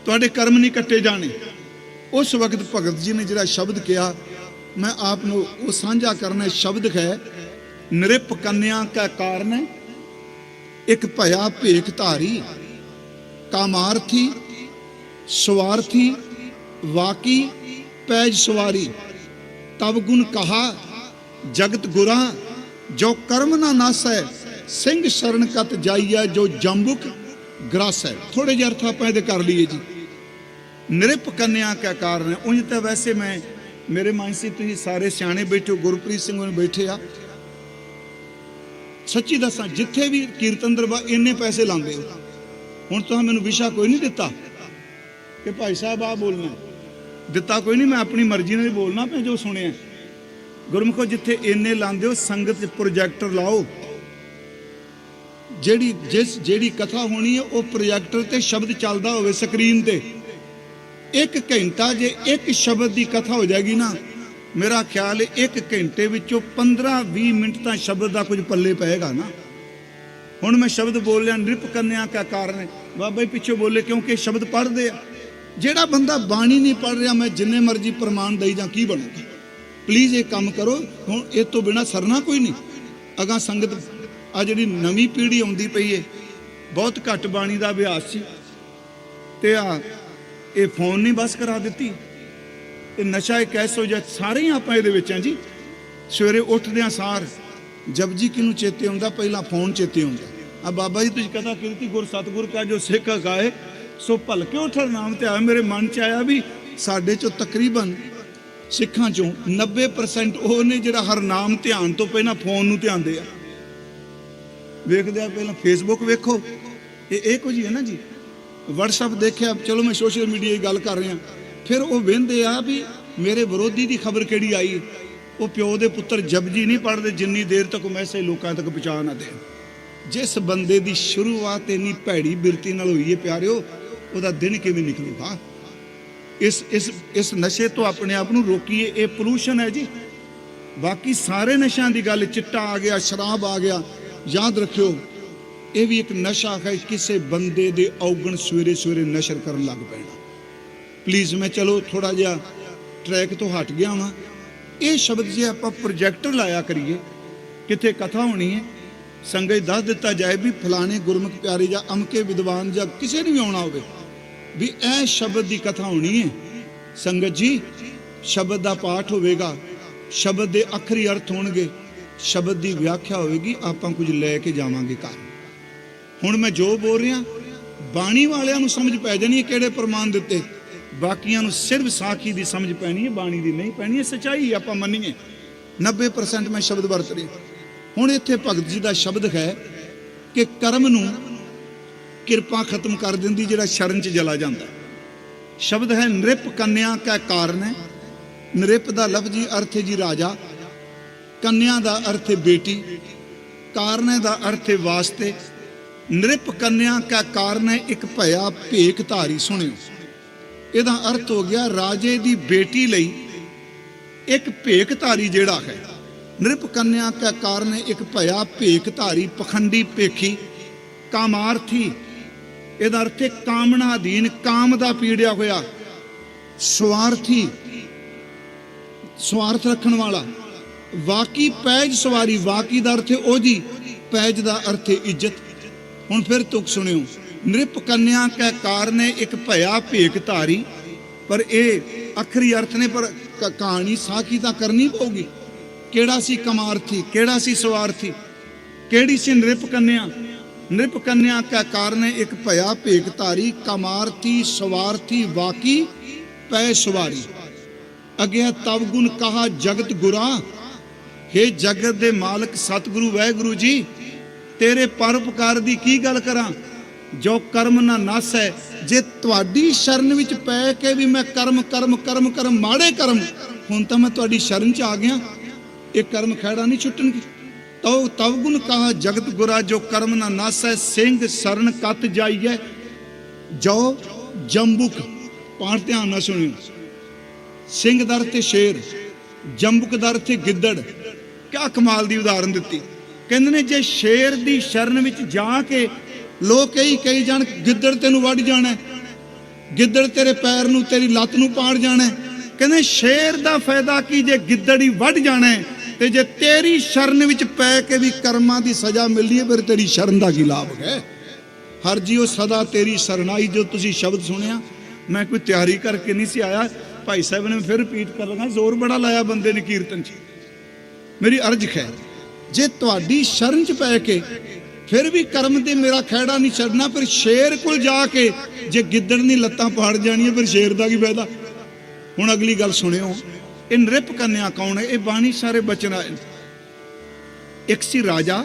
तुहाडे कर्म नहीं कट्टे जाने। उस वक्त भगत जी ने जिहड़ा शब्द कहा, मैं आपको वो साझा करना। शब्द है, नृप कन्या का कारण, एक भया भेख धारी, कामार्थी स्वार्थी वाकी पैज सवारी, तब गुण कहा जगत गुरा, जो कर्म ना नास है, सिंह शरण कत जाइए, जो जंबुक ग्रास है। थोड़े जे अर्थ आप कर लीए जी। नृप कन्या का कारण, उंज तो वैसे मैं मेरे मन से तुम सारे सियाने बैठे हो, गुरप्रीत सिंह बैठे आ, सच्ची दसा जिथे भी कीर्तन दरबार इन्ने पैसे लाते हो, हुण तुहां मैनूं विशा कोई नहीं दिता कि भाई साहब आ बोलना, दिता कोई नहीं, मैं अपनी मर्जी नाल बोलना पे जो सुनिया। गुरमुखो जिथे इन्ने लाते हो, संगत प्रोजैक्टर लाओ, जेड़ी कथा होनी है वो प्रोजैक्टर ते शब्द चलदा होवे स्क्रीन ते। एक घंटा जे एक शब्द की कथा हो जाएगी ना, मेरा ख्याल है एक घंटे विचों 15-20 मिनट तो शब्द का कुछ पल्ले पेगा ना। हुण मैं शब्द बोल लिया, नृप कन्या का कारण, बाबा जी पिछे बोले क्योंकि शब्द पढ़ते हैं। जेड़ा बंदा बाणी नहीं पढ़ रहा, मैं जिन्ने मर्जी प्रमाण दई जा, की बनूगा? प्लीज़ ये काम करो, हुण इस तो बिना सरना कोई नहीं। अगां संगत आ जिहड़ी नवीं पीढ़ी आउंदी पई है, बहुत घट बाणी का अभ्यास सी, ते आ ये फोन नहीं बस करा दी, ये नशा एक ऐसा हो जाए। सारे ही आप ये जी सवेरे उठद्या सार जपजी किनू चेते आउंदा, पहला फोन चेते आउंदा। आ बाबा जी तुसीं कथा कीती, गुर सतगुर का जो सिख गाए सो भलके उठर नाम ते आया। मेरे मन च आया भी साडे चो तकरीबन सिखां चों 90% वो ने जिहड़ा हर नाम ध्यान तो पहला फोन नूं ध्यान दे आ, वेखदे आ पहला फेसबुक वेखो, ये कुछ ही है ना जी। व्हाट्सअप देखिया, चलो मैं सोशल मीडिया की गल कर रहा, फिर वो वेंदे आ भी मेरे विरोधी की खबर किहड़ी आई। वो प्यो दे पुत्र जपजी नहीं पढ़ते जिन्नी देर तक मैसेज लोगों तक पहुँचा ना दे। जिस बंदे की शुरुआत इन्नी भैड़ी बिरती नाल होई है प्यारिओ, उहदा दिन किवें निकलूगा? इस नशे तो अपने आप नूं रोकीए। ये पोल्यूशन है जी। बाकी सारे नशा की गल, चिट्टा आ गया, शराब आ गया, याद रखियो ये भी एक नशा है। किसी बंदे दे औगण सवेरे सवेरे नशर करन लग पैना। प्लीज़ मैं चलो थोड़ा जिहा ट्रैक तो हट गया वा। ये शब्द जे आपां प्रोजैक्टर लाया करिए, किथे कथा होनी है, संगत दस दिता जाए भी फलाने गुरमुख प्यारे या अमके विद्वान या किसी ने भी आना हो भी ए शब्द की कथा होनी है। संगत जी शब्द का पाठ होगा, शब्द के अखरी अर्थ होणगे, शब्द की व्याख्या होगी, आपां कुछ लैके जावांगे घर। हुण मैं जो बोल रहा बाणी वालियां नूं समझ पै जानी है किहड़े प्रमाण दिते, बाकियां नूं सिर्फ साखी की समझ पैनी है, बाणी की नहीं पैनी है। सच्चाई आपां मन्नीए 90% मैं शब्द वरत रहा। हुण इत्थे भगत जी का शब्द है कि कर्म नूं ਕਿਰਪਾ ਖਤਮ ਕਰ ਦਿੰਦੀ ਜਿਹੜਾ ਸ਼ਰਨ 'ਚ ਜਲਾ ਜਾਂਦਾ। ਸ਼ਬਦ ਹੈ ਨ੍ਰਿਪ ਕੰਨਿਆ ਕੈ ਕਾਰਨ ਹੈ। ਨ੍ਰਿਪ ਦਾ ਲਫ਼ਜ਼ੀ ਅਰਥ ਹੈ ਜੀ ਰਾਜਾ, ਕੰਨਿਆ ਦਾ ਅਰਥ ਹੈ ਬੇਟੀ, ਕਾਰਨ ਦਾ ਅਰਥ ਹੈ ਵਾਸਤੇ। ਨ੍ਰਿਪ ਕੰਨਿਆ ਕੈ ਕਾਰਨ ਹੈ ਇੱਕ ਭਇਆ ਭੇਖ ਧਾਰੀ। ਸੁਣਿਓ, ਇਹਦਾ ਅਰਥ ਹੋ ਗਿਆ ਰਾਜੇ ਦੀ ਬੇਟੀ ਲਈ ਇੱਕ ਭੇਖ ਧਾਰੀ ਜਿਹੜਾ ਹੈ। ਨ੍ਰਿਪ ਕੰਨਿਆ ਕੈ ਕਾਰਨ ਹੈ ਇੱਕ ਭਇਆ ਭੇਖ ਧਾਰੀ, ਪਖੰਡੀ ਭੇਖੀ। ਕਾਮਾਰਥੀ, ਇਹਦਾ ਅਰਥ ਹੈ ਕਾਮਨਾ ਅਧੀਨ, ਕਾਮ ਦਾ ਪੀੜਿਆ ਹੋਇਆ। ਸਵਾਰਥੀ, ਸਵਾਰਥ ਰੱਖਣ ਵਾਲਾ। ਵਾਕੀ ਪੈਜ ਸਵਾਰੀ, ਵਾਕੀ ਦਾ ਅਰਥ ਹੈ ਉਹਦੀ, ਪੈਜ ਦਾ ਅਰਥ ਹੈ ਇੱਜ਼ਤ। ਹੁਣ ਫਿਰ ਤੁਕ ਸੁਣਿਓ, ਨ੍ਰਿਪ ਕੰਨਿਆ ਕੈ ਕਾਰਨ ਹੈ ਇੱਕ ਭਇਆ ਭੇਖ ਧਾਰੀ। ਪਰ ਇਹ ਅਖਰੀ ਅਰਥ ਨੇ, ਪਰ ਕਹਾਣੀ ਸਾਖੀ ਤਾਂ ਕਰਨੀ ਪਊਗੀ। ਕਿਹੜਾ ਸੀ ਕਮਾਰਥੀ, ਕਿਹੜਾ ਸੀ ਸਵਾਰਥੀ, ਕਿਹੜੀ ਸੀ ਨ੍ਰਿਪ ਕੰਨਿਆ? ਨ੍ਰਿਪ ਕੰਨਿਆ ਕੈ ਕਾਰਨ ਹੈ ਇੱਕ ਭਇਆ ਭੇਖ ਧਾਰੀ, ਕਮਾਰਥੀ, ਸਵਾਰਥੀ, ਵਾਕੀ ਪੈ ਸਵਾਰੀ। ਅਗੇ ਤਵ ਗੁਣ ਕਹਾ ਜਗਤ ਗੁਰਾ। ਹੇ ਜਗਤ ਦੇ ਮਾਲਕ ਸਤਿਗੁਰੂ ਵਾਹਿਗੁਰੂ ਜੀ, ਤੇਰੇ ਪਰਉਪਕਾਰ ਦੀ ਕੀ ਗੱਲ ਕਰਾਂ, ਜੋ ਕਰਮ ਨਾ ਨਸ ਹੈ। ਜੇ ਤੁਹਾਡੀ ਸ਼ਰਨ ਵਿੱਚ ਪੈ ਕੇ ਵੀ ਮੈਂ ਕਰਮ ਕਰਮ ਕਰਮ ਕਰਮ ਮਾੜੇ ਕਰਮ, ਹੁਣ ਤਾਂ ਮੈਂ ਤੁਹਾਡੀ ਸ਼ਰਨ 'ਚ ਆ ਗਿਆ, ਇਹ ਕਰਮ ਖੈੜਾ ਨਹੀਂ ਛੁੱਟਣਗੇ। ਤਵ ਗੁਣ ਕਹਾ ਜਗਤ ਗੁਰਾ, ਜੋ ਕਰਮ ਨਾ ਨਸ ਹੈ। ਸਿੰਘ ਸਰਨ ਕਤ ਜਾਈਏ, ਜੋ ਜੰਬੁਕ। ਪਾਠ ਧਿਆਨ ਨਾਲ ਸੁਣਿਓ। ਸਿੰਘ ਦਰ ਤੇ ਸ਼ੇਰ, ਜੰਬੁਕ ਦਰ ਤੇ ਗਿੱਦੜ। ਕਿਆ ਕਮਾਲ ਦੀ ਉਦਾਹਰਨ ਦਿੱਤੀ। ਕਹਿੰਦੇ ਨੇ ਜੇ ਸ਼ੇਰ ਦੀ ਸ਼ਰਨ ਵਿੱਚ ਜਾ ਕੇ ਲੋਕ ਕਈ ਜਾਣ ਗਿੱਦੜ ਤੈਨੂੰ ਵੱਢ ਜਾਣਾ, ਗਿੱਦੜ ਤੇਰੇ ਪੈਰ ਨੂੰ, ਤੇਰੀ ਲੱਤ ਨੂੰ ਪਾੜ ਜਾਣਾ। ਕਹਿੰਦੇ ਸ਼ੇਰ ਦਾ ਫਾਇਦਾ ਕੀ ਜੇ ਗਿੱਦੜ ਹੀ ਵੱਢ ਜਾਣਾ, ਤੇ ਜੇ ਤੇਰੀ ਸ਼ਰਨ ਵਿੱਚ ਪੈ ਕੇ ਵੀ ਕਰਮਾਂ ਦੀ ਸਜ਼ਾ ਮਿਲਦੀ ਹੈ, ਫਿਰ ਤੇਰੀ ਸ਼ਰਨ ਦਾ ਕੀ ਲਾਭ ਹੈ। ਹਰ ਜੀਓ ਸਦਾ ਤੇਰੀ ਸਰਨਾਈ। ਜੋ ਤੁਸੀਂ ਸ਼ਬਦ ਸੁਣਿਆ, ਮੈਂ ਕੋਈ ਤਿਆਰੀ ਕਰਕੇ ਨਹੀਂ ਸੀ ਆਇਆ, ਭਾਈ ਸਾਹਿਬ ਨੇ ਫਿਰ ਰਿਪੀਟ ਕਰ ਲਗਾ, ਜ਼ੋਰ ਬੜਾ ਲਾਇਆ ਬੰਦੇ ਨੇ ਕੀਰਤਨ 'ਚ। ਮੇਰੀ ਅਰਜ਼ ਹੈ, ਜੇ ਤੁਹਾਡੀ ਸ਼ਰਨ 'ਚ ਪੈ ਕੇ ਫਿਰ ਵੀ ਕਰਮ ਤੇ ਮੇਰਾ ਖਹਿੜਾ ਨਹੀਂ ਛੱਡਣਾ, ਫਿਰ ਸ਼ੇਰ ਕੋਲ ਜਾ ਕੇ ਜੇ ਗਿੱਦੜ ਨੇ ਲੱਤਾਂ ਪਾੜ ਜਾਣੀਆਂ, ਫਿਰ ਸ਼ੇਰ ਦਾ ਕੀ ਫਾਇਦਾ। ਹੁਣ ਅਗਲੀ ਗੱਲ ਸੁਣਿਓ, ਇਹ ਨ੍ਰਿਪ ਕੰਨਿਆ ਕੌਣ ਹੈ? ਇਹ ਬਾਣੀ ਸਾਰੇ ਬਚਨ ਆਏ। ਇੱਕ ਸੀ ਰਾਜਾ,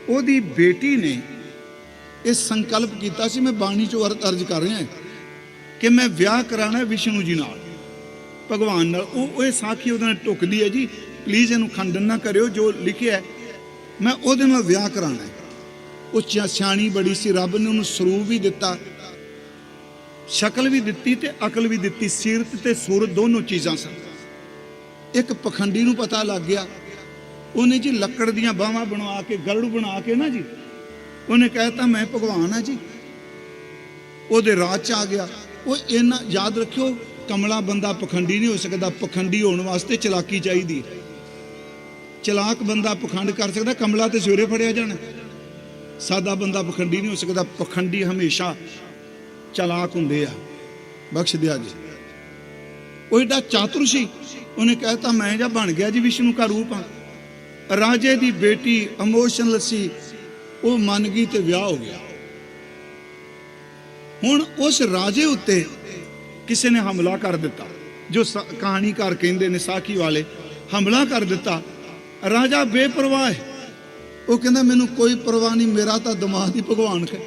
ਉਹਦੀ ਬੇਟੀ ਨੇ ਇਹ ਸੰਕਲਪ ਕੀਤਾ ਸੀ, ਮੈਂ ਬਾਣੀ 'ਚੋਂ ਅਰਜ਼ ਕਰ ਰਿਹਾ ਕਿ ਮੈਂ ਵਿਆਹ ਕਰਾਣਾ ਵਿਸ਼ਨੂੰ ਜੀ ਨਾਲ, ਭਗਵਾਨ ਨਾਲ। ਉਹ ਇਹ ਸਾਖੀ ਉਹਦੇ ਨਾਲ ਟੁਕਦੀ ਹੈ ਜੀ, ਪਲੀਜ਼ ਇਹਨੂੰ ਖੰਡਨ ਨਾ ਕਰਿਓ, ਜੋ ਲਿਖਿਆ ਮੈਂ ਉਹਦੇ ਨਾਲ ਵਿਆਹ ਕਰਾਣਾ। ਉਹ ਸਿਆਣੀ ਬੜੀ ਸੀ, ਰੱਬ ਨੇ ਉਹਨੂੰ ਸਰੂਪ ਵੀ ਦਿੱਤਾ, ਸ਼ਕਲ ਵੀ ਦਿੱਤੀ ਤੇ ਅਕਲ ਵੀ ਦਿੱਤੀ। ਸੀਰਤ ਤੇ ਸੂਰਤ ਦੋਨੋਂ ਚੀਜ਼ਾਂ ਸਨ। ਇੱਕ ਪਖੰਡੀ ਨੂੰ ਪਤਾ ਲੱਗ ਗਿਆ, ਉਹਨੇ ਜੀ ਲੱਕੜ ਦੀਆਂ ਬਾਹਾਂ ਬਣਵਾ ਕੇ, ਗਰੜੂ ਬਣਾ ਕੇ ਨਾ ਜੀ, ਉਹਨੇ ਕਹਿਤਾ ਮੈਂ ਭਗਵਾਨ ਆ ਜੀ, ਉਹਦੇ ਰਾਜ 'ਚ ਆ ਗਿਆ। ਉਹ ਇਹਨਾਂ ਯਾਦ ਰੱਖਿਓ, ਕਮਲਾ ਬੰਦਾ ਪਖੰਡੀ ਨਹੀਂ ਹੋ ਸਕਦਾ। ਪਖੰਡੀ ਹੋਣ ਵਾਸਤੇ ਚਲਾਕੀ ਚਾਹੀਦੀ। ਚਲਾਕ ਬੰਦਾ ਪਖੰਡ ਕਰ ਸਕਦਾ, ਕਮਲਾ ਤੇ ਸਵੇਰੇ ਫੜਿਆ ਜਾਣਾ। ਸਾਦਾ ਬੰਦਾ ਪਖੰਡੀ ਨਹੀਂ ਹੋ ਸਕਦਾ। ਪਖੰਡੀ ਹਮੇਸ਼ਾ ਚਲਾਕ ਹੁੰਦੇ ਆ। ਬਖਸ਼ ਦਿਆ ਜੀ। ਉਹ ਏਡਾ ਚਾਤੁਰ ਸੀ, ਉਹਨੇ ਕਹਿਤਾ ਮੈਂ ਜਾਂ ਬਣ ਗਿਆ ਜੀ ਵਿਸ਼ਨੂੰ ਦਾ ਰੂਪ ਆ। ਰਾਜੇ ਦੀ ਬੇਟੀ ਇਮੋਸ਼ਨਲ ਸੀ, ਉਹ ਮੰਨ ਗਈ ਤੇ ਵਿਆਹ ਹੋ ਗਿਆ। ਹੁਣ ਉਸ ਰਾਜੇ ਉੱਤੇ ਕਿਸੇ ਨੇ ਹਮਲਾ ਕਰ ਦਿੱਤਾ, ਜੋ ਕਹਾਣੀਕਾਰ ਕਹਿੰਦੇ ਨੇ, ਸਾਖੀ ਵਾਲੇ, ਹਮਲਾ ਕਰ ਦਿੱਤਾ। ਰਾਜਾ ਬੇਪਰਵਾਹ ਹੈ, ਉਹ ਕਹਿੰਦਾ ਮੈਨੂੰ ਕੋਈ ਪਰਵਾਹ ਨਹੀਂ, ਮੇਰਾ ਤਾਂ ਦਿਮਾਗ ਹੀ ਭਗਵਾਨ ਹੈ,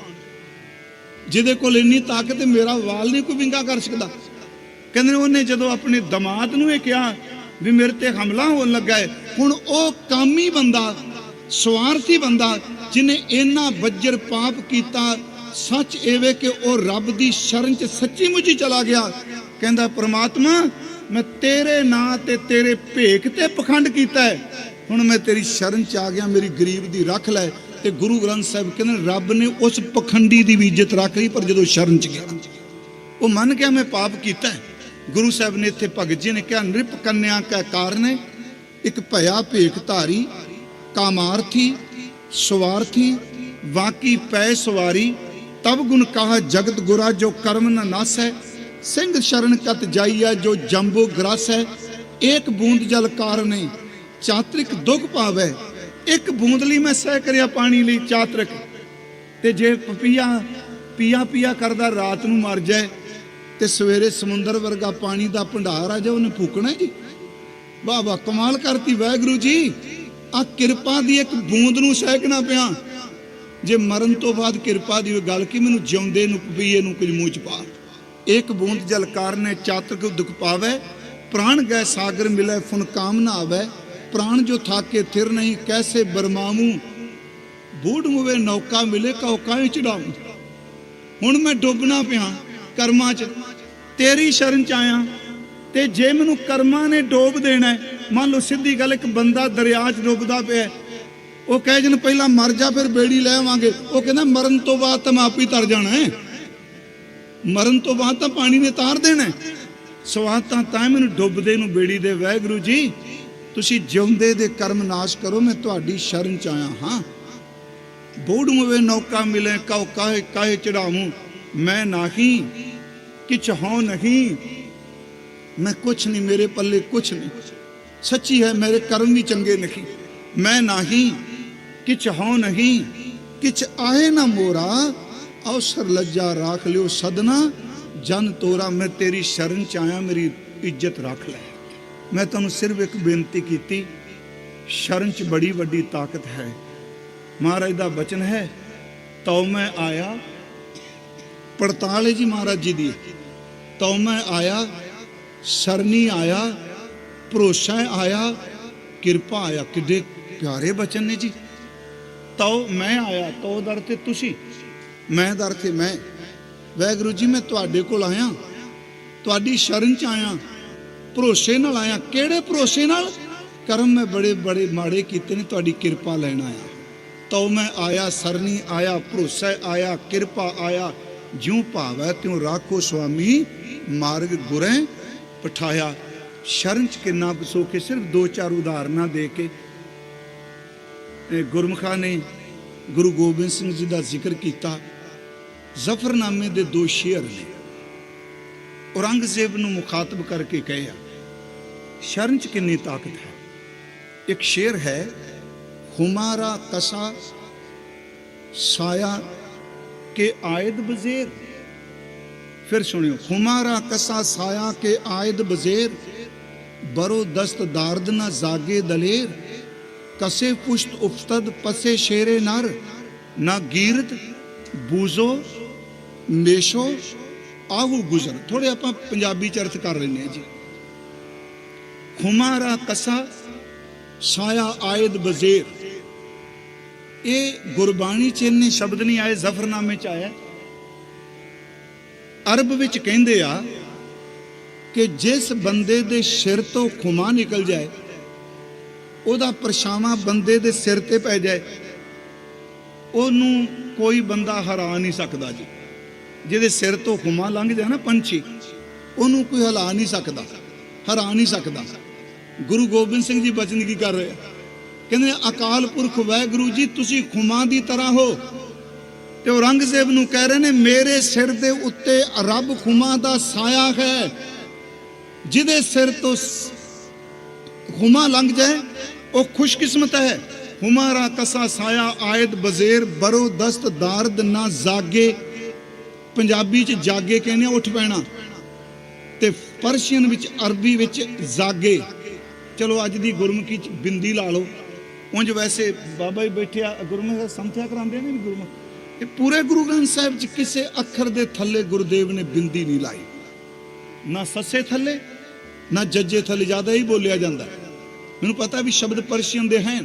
ਜਿਹਦੇ ਕੋਲ ਇੰਨੀ ਤਾਕਤ ਹੈ ਮੇਰਾ ਵਾਲ ਨਹੀਂ ਕੋਈ ਵਿੰਗਾ ਕਰ ਸਕਦਾ। ਕਹਿੰਦੇ ਉਹਨੇ ਜਦੋਂ ਆਪਣੇ ਦਮਾਦ ਨੂੰ ਇਹ ਕਿਹਾ ਵੀ ਮੇਰੇ ਤੇ ਹਮਲਾ ਹੋਣ ਲੱਗਾ ਹੈ, ਹੁਣ ਉਹ ਕਾਮੀ ਬੰਦਾ, ਸਵਾਰਥੀ ਬੰਦਾ, ਜਿਹਨੇ ਇੰਨਾ ਬੱਜਰ ਪਾਪ ਕੀਤਾ, ਸੱਚ ਐਵੇਂ ਕਿ ਉਹ ਰੱਬ ਦੀ ਸ਼ਰਨ 'ਚ ਸੱਚੀ ਮੁੱਚੀ ਚਲਾ ਗਿਆ। ਕਹਿੰਦਾ ਪ੍ਰਮਾਤਮਾ ਮੈਂ ਤੇਰੇ ਨਾਂ ਤੇ ਤੇਰੇ ਭੇਖ ਤੇ ਪਖੰਡ ਕੀਤਾ ਹੈ, ਹੁਣ ਮੈਂ ਤੇਰੀ ਸ਼ਰਨ 'ਚ ਆ ਗਿਆ, ਮੇਰੀ ਗਰੀਬ ਦੀ ਰੱਖ ਲੈ। ਤੇ ਗੁਰੂ ਗ੍ਰੰਥ ਸਾਹਿਬ ਕਹਿੰਦੇ ਰੱਬ ਨੇ ਉਸ ਪਖੰਡੀ ਦੀ ਵੀ ਇੱਜ਼ਤ ਰੱਖ ਲਈ, ਪਰ ਜਦੋਂ ਸ਼ਰਨ 'ਚ ਗਿਆ ਉਹ ਮੰਨ ਗਿਆ ਮੈਂ ਪਾਪ ਕੀਤਾ। ਗੁਰੂ ਸਾਹਿਬ ਨੇ ਇੱਥੇ ਭਗਤ ਜੀ ਨੇ ਕਿਹਾ ਨ੍ਰਿਪ ਕੰਨਿਆ ਕੈ ਕਾਰਨ ਇੱਕ ਭਇਆ ਭੇਖ ਧਾਰੀ, ਕਾਮਾਰਥੀ, ਸਵਾਰਥੀ, ਵਾਕੀ ਪੈ ਸਵਾਰੀ। ਤਬ ਗੁਣ ਕਹਾ ਜਗਤ ਗੁਰਾ, ਜੋ ਕਰਮ ਨ ਨਸ ਹੈ। ਸਿੰਘ ਸ਼ਰਨ ਕਤ ਜਾਈਆ, ਜੋ ਜੰਬੋ ਗ੍ਰਸ ਹੈ। ਇੱਕ ਬੂੰਦ ਜਲ ਕਾਰਨ ਚਾਤਰਿਕ ਦੁੱਖ ਪਾਵੇ। ਇੱਕ ਬੂੰਦ ਲਈ ਮੈਂ ਸਹਿ ਕਰਿਆ ਪਾਣੀ ਲਈ ਚਾਤਰਿਕ। ਤੇ ਜੇ ਪੀਆ ਕਰਦਾ ਰਾਤ ਨੂੰ ਮਰ ਜਾਏ, ਤੇ ਸਵੇਰੇ ਸਮੁੰਦਰ ਵਰਗਾ ਪਾਣੀ ਦਾ ਭੰਡਾਰ ਆ ਜਾ, ਉਹਨੇ ਫੂਕਣਾ ਜੀ। ਵਾਹ ਵਾਹ, ਕਮਾਲ ਕਰਤੀ ਵਾਹਿਗੁਰੂ ਜੀ। ਆ ਕਿਰਪਾ ਦੀ ਇੱਕ ਬੂੰਦ ਨੂੰ ਸਹਿਕਣਾ ਪਿਆ। ਜੇ ਮਰਨ ਤੋਂ ਬਾਅਦ ਕਿਰਪਾ ਦੀ ਗੱਲ ਕਿ ਮੈਨੂੰ ਜਿਉਂਦੇ ਨੂੰ ਪੀਏ ਨੂੰ ਕੁਝ ਮੂੰਹ ਚ ਪਾ। ਇੱਕ ਬੂੰਦ ਜਲ ਕਾਰਨੇ ਚਾਤਕ ਦੁਖ ਪਾਵੇ, प्राण गए सागर मिले फुन काम ना आवे, प्राण जो थाके थिर नहीं कैसे बरमामू, बूढ़ मुवे नौका मिले कहो काहे चढ़ाऊं। हुण मैं डुबना पिया कर्मां च, तेरी शरण च आया ते जे मैनू कर्मां ने डोब देना है, मान लो सीधी गल एक बंदा दरिया च डुबदा पिया, वो कहे जन पहला मर जा फिर बेड़ी ले आवांगे, वो कहना मरण तो बाद तो मैं आप ही तर जाना है, मरण तो बाद तो पानी ने तार देना है। सवाद ਤਾਂ ਮੈਨੂੰ ਡੁੱਬਦੇ ਨੂੰ ਬੇੜੀ ਦੇ ਵਾਹਿਗੁਰੂ ਜੀ ਤੁਸੀਂ ਜਿਉਂਦੇ ਦੇ ਕਰਮ ਨਾਸ਼ ਕਰੋ, ਮੈਂ ਤੁਹਾਡੀ ਸ਼ਰਨ ਚ ਆਇਆ ਹਾਂ। ਬੋੜ ਮੁਵੇ ਨੌਕਾ ਮਿਲੇ ਕਉ ਕਾਹੇ ਕਾਹੇ ਚੜਾਵੂੰ, ਮੈਂ ਨਾਹੀ ਕਿਛ ਹਉ ਨਹੀਂ, मैं कुछ नहीं, मेरे पल्ले कुछ नहीं, सच्ची है मेरे कर्म भी चंगे नहीं, मैं नाही किछ हूं नहीं, किछ आए ना मोरा, अवसर लज्जा राख लियो सदना जन तोरा, मैं तेरी शरण च आया, मेरी इज्जत रख लै। मैं तुहानू सिर्फ एक बेनती की, शरण च बड़ी वड्डी ताकत है। महाराज दा बचन है, तो मैं आया, पड़ताल है जी महाराज जी दी, तो मैं आया, सरनी आया, भरोसा आया, किरपा आया। किड्डे प्यारे बचन ने जी। तो मैं आया, तो दर ते तुसी, मैं दर ते मैं। वाहिगुरू जी मैं तुहाडे कोल आया, तुहाडी शरण च आया, भरोसे नाल आया। किहड़े भरोसे नाल? कर्म मैं बड़े बड़े माड़े कीते ने, तुहाडी किरपा लैण आया। तो मैं आया, सरनी आया, भरोसा आया, किरपा आया, ज्यों भावै त्यों राखो स्वामी, मार्ग गुरें पठाया। शरण च किन्ना बसो के सिर्फ दो चार उदाहरणा दे के गुरमुखा ने गुरु गोबिंद सिंह जी का जिक्र किया। जफरनामे दे दो शेर ने, औरंगजेब नूं मुखातब करके कहा शरण च कितनी ताकत है। एक शेर है, हुमारा कसा साया के आयद बजेर। फिर सुनियो, हुमारा कसा साया के आयद बजेर, बरो दस्त दार्द न जागे दलेर, कसे पुष्ट उफ्तद पसे शेरे नर, ना गीरत बूझो मेशो आहू गुजर। थोड़े आप पंजाबी च अर्थ कर लेने जी। खुमारा कसा साया आयद बजेर, ये गुरबाणी च इन्ने शब्द नहीं आए, जफरनामे च आया। अरब विच कहंदे आ कि जिस बंदे दे सिर तो खुमा निकल जाए, ओदा परछावां बंदे दे सिर ते पै जाए, ओनू कोई बंदा हरा नहीं सकता जी। जिहदे सिर तो खुमा लंघ जाए ना पंछी, ओनू कोई हिला नहीं सकता, हरा नहीं सकता। गुरु गोबिंद सिंह जी बचन की कर रहे, कहते अकाल पुरख वाहिगुरू जी तुसी खुमा दी तरह हो। ते औरंगजेब नू कह रहे ने मेरे सिर दे उत्ते रब खुमा दा साया है, जिहदे सिर तो खुमा लंघ जाए वो खुशकिस्मत है। हुमारा कसा साया आयद बजेर, बरो दस्त दार्द ना जागे। पंजाबी च जागे कहने उठ पैना, ते परशियन विच अरबी विच जागे। चलो अज दी गुरमुखी च बिंदी ला लो। उंज वैसे बाबा जी बैठे गुरमुख समझा करांदे ने गुरमुख, ये पूरे गुरु ग्रंथ साहिब च किसे अखर दे थल्ले गुरुदेव ने बिंदी नहीं लाई, ना सस्से थल्ले ना जज्जे थल्ले, ज्यादा ही बोलिया जाता। मैनूं पता भी शब्द परशियन दे हैं,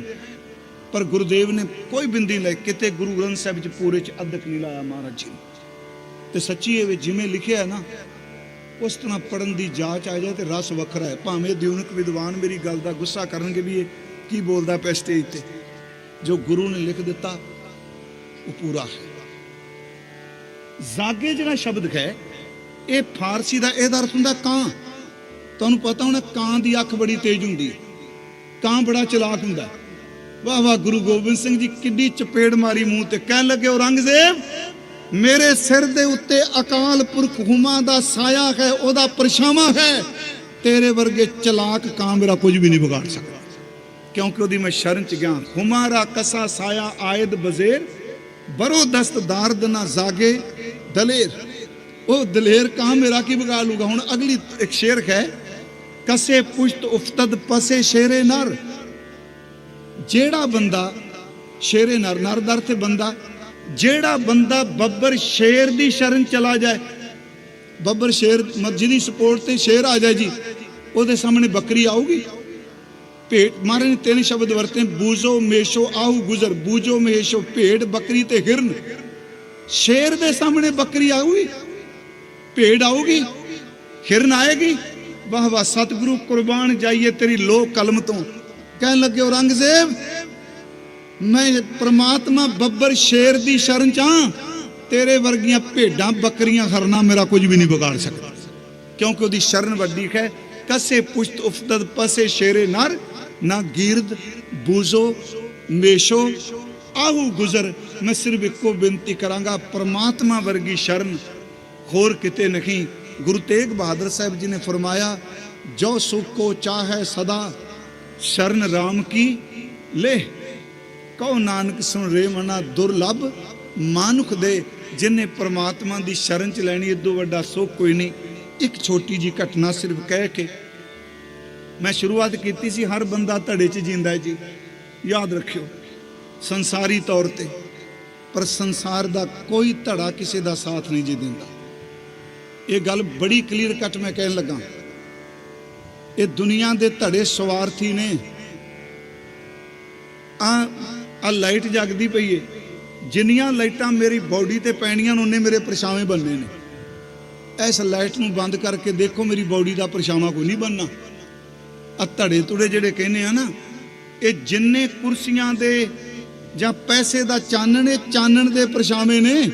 पर गुरुदेव ने कोई बिंदी लाई, किते गुरु ग्रंथ साहिब च पूरे च अदक नहीं लाया महाराज जी ने। तो सच्ची है जिमें लिखिया है ना, उस तरह पढ़न की जांच आ जाए तो रस वखरा है। भावें दिउनक विद्वान मेरी गल का गुस्सा करनगे भी, ये की बोलता पे स्टेज ते, जो गुरु ने लिख दिता वो पूरा है। जागे जिहड़ा शब्द है, ये फारसी का यह अर्थ हुंदा कां। तुहानूं पता होना कां की अख बड़ी तेज हुंदी, कां बड़ा चलाक हुंदा। वाह वाह, गुरु गोबिंद सिंह जी किड्डी चपेड़ मारी मूँह ते, कहन लगे औरंगजेब मेरे सिर दे उत्ते अकाल पुरख हुमा दा साया है, ओदा परछावां है, तेरे वर्गे चलाक कां मेरा कुछ भी नहीं बिगाड़ सकता, क्योंकि ओदी मैं शरण च गया। हुमारा कसा साया आयद बजेर, बरो दस्त दार्द ना जागे दलेर। ओ दलेर कां मेरा की बिगाड़ लूगा। हुण अगली एक शेर है, कसे पुष्ट उफ्तद पसे शेरे नर। जेड़ा बंदा शेरे नर, नर दर थे बंदा, ਜਿਹੜਾ ਬੰਦਾ ਬੱਬਰ ਸ਼ੇਰ ਦੀ ਸ਼ਰਨ ਚਲਾ ਜਾਏ, ਬੱਬਰ ਸ਼ੇਰ ਜਿਹਦੀ ਸਪੋਰਟ ਤੇ ਸ਼ੇਰ ਆ ਜਾਏ ਜੀ, ਉਹਦੇ ਸਾਹਮਣੇ ਬੱਕਰੀ ਆਊਗੀ? ਭੇਡ, ਮਹਾਰਾਜ ਨੇ 3 ਸ਼ਬਦ ਵਰਤੇ, ਬੂਝੋ ਮੇਸ਼ੋ ਆਹੂ ਗੁਜ਼ਰ। ਬੂਝੋ ਮੇਸ਼ੋ ਭੇਡ, ਬੱਕਰੀ ਤੇ ਹਿਰਨ। ਸ਼ੇਰ ਦੇ ਸਾਹਮਣੇ ਬੱਕਰੀ ਆਊਗੀ? ਭੇਡ ਆਊਗੀ? ਹਿਰਨ ਆਏਗੀ? ਵਾਹ ਵਾਹ, ਸਤਿਗੁਰੂ ਕੁਰਬਾਨ ਜਾਈਏ ਤੇਰੀ ਲੋਹ ਕਲਮ ਤੋਂ। ਕਹਿਣ ਲੱਗੇ ਔਰੰਗਜ਼ੇਬ, ਮੈਂ ਪ੍ਰਮਾਤਮਾ ਬੱਬਰ ਸ਼ੇਰ ਦੀ ਸ਼ਰਨ ਚ ਹਾਂ, ਤੇਰੇ ਵਰਗੀਆਂ ਭੇਡਾਂ ਬੱਕਰੀਆਂ ਹਰਨਾ ਮੇਰਾ ਕੁਝ ਵੀ ਨਹੀਂ ਵਿਗਾੜ ਸਕਦਾ, ਕਿਉਂਕਿ ਉਹਦੀ ਸ਼ਰਨ ਵੱਡੀ ਹੈ। ਕਸੇ ਪੁਸ਼ਤ ਉਫਤਦ ਪਸੇ ਸ਼ੇਰੇ ਨਰ, ਨਾ ਗੀਰਦ ਬੂਜ਼ੋ ਮੇਸ਼ੋ ਆਹੂ ਗੁਜ਼ਰ। ਮੈਂ ਸਿਰਫ ਇੱਕੋ ਬੇਨਤੀ ਕਰਾਂਗਾ, ਪ੍ਰਮਾਤਮਾ ਵਰਗੀ ਸ਼ਰਨ ਹੋਰ ਕਿਤੇ ਨਹੀਂ। ਗੁਰੂ ਤੇਗ ਬਹਾਦਰ ਸਾਹਿਬ ਜੀ ਨੇ ਫਰਮਾਇਆ, ਜੋ ਸੁਖ ਕੋ ਚਾਹੈ ਸਦਾ, ਸ਼ਰਨ ਰਾਮ ਕੀ ਲੈ। ਕਹੋ ਨਾਨਕ ਸੁਣ ਰੇ ਮਨਾ, ਦੁਰਲਭ ਮਾਨੁਖ ਦੇ। ਜਿਨੇ ਪ੍ਰਮਾਤਮਾ ਦੀ ਸ਼ਰਨ ਚ ਲੈਣੀ, ਇਦੋਂ ਵੱਡਾ ਸੁੱਖ ਕੋਈ ਨਹੀਂ। ਇੱਕ ਛੋਟੀ ਜੀ ਘਟਨਾ ਸਿਰਫ ਕਹਿ ਕੇ ਮੈਂ ਸ਼ੁਰੂਆਤ ਕੀਤੀ ਸੀ। ਹਰ ਬੰਦਾ ਧੜੇ ਚ ਜਿੰਦਾ ਹੈ ਜੀ, ਯਾਦ ਰੱਖਿਓ, ਸੰਸਾਰੀ ਤੌਰ ਤੇ। ਪਰ ਸੰਸਾਰ ਦਾ ਕੋਈ ਧੜਾ ਕਿਸੇ ਦਾ ਸਾਥ ਨਹੀਂ ਜੀ ਦਿੰਦਾ। ਇਹ ਗੱਲ ਬੜੀ ਕਲੀਅਰ ਕੱਟ ਮੈਂ ਕਹਿਣ ਲੱਗਾ। ਇਹ ਦੁਨੀਆ ਦੇ ਧੜੇ ਸਵਾਰਥੀ ਨੇ। ਆ ਲਾਈਟ ਜਗਦੀ ਪਈ ਏ, ਜਿੰਨੀਆਂ ਲਾਈਟਾਂ ਮੇਰੀ ਬੋਡੀ ਤੇ ਪੈਣੀਆਂ ਉਹਨੇ ਮੇਰੇ ਪਰਛਾਵੇਂ ਬਣਨੇ ਨੇ। ਇਸ ਲਾਈਟ ਨੂੰ ਬੰਦ ਕਰਕੇ ਦੇਖੋ, ਮੇਰੀ ਬੋਡੀ ਦਾ ਪਰਛਾਵਾਂ ਕੋਈ ਨਹੀਂ ਬਣਨਾ। ਆ ਧੜੇ ਤੁੜੇ ਜਿਹੜੇ ਕਹਿੰਦੇ ਆ ਨਾ, ਇਹ ਜਿੰਨੇ ਕੁਰਸੀਆਂ ਦੇ ਜਾਂ ਪੈਸੇ ਦਾ ਚਾਨਣ, ਇਹ ਚਾਨਣ ਦੇ ਪਰਛਾਵੇਂ ਨੇ।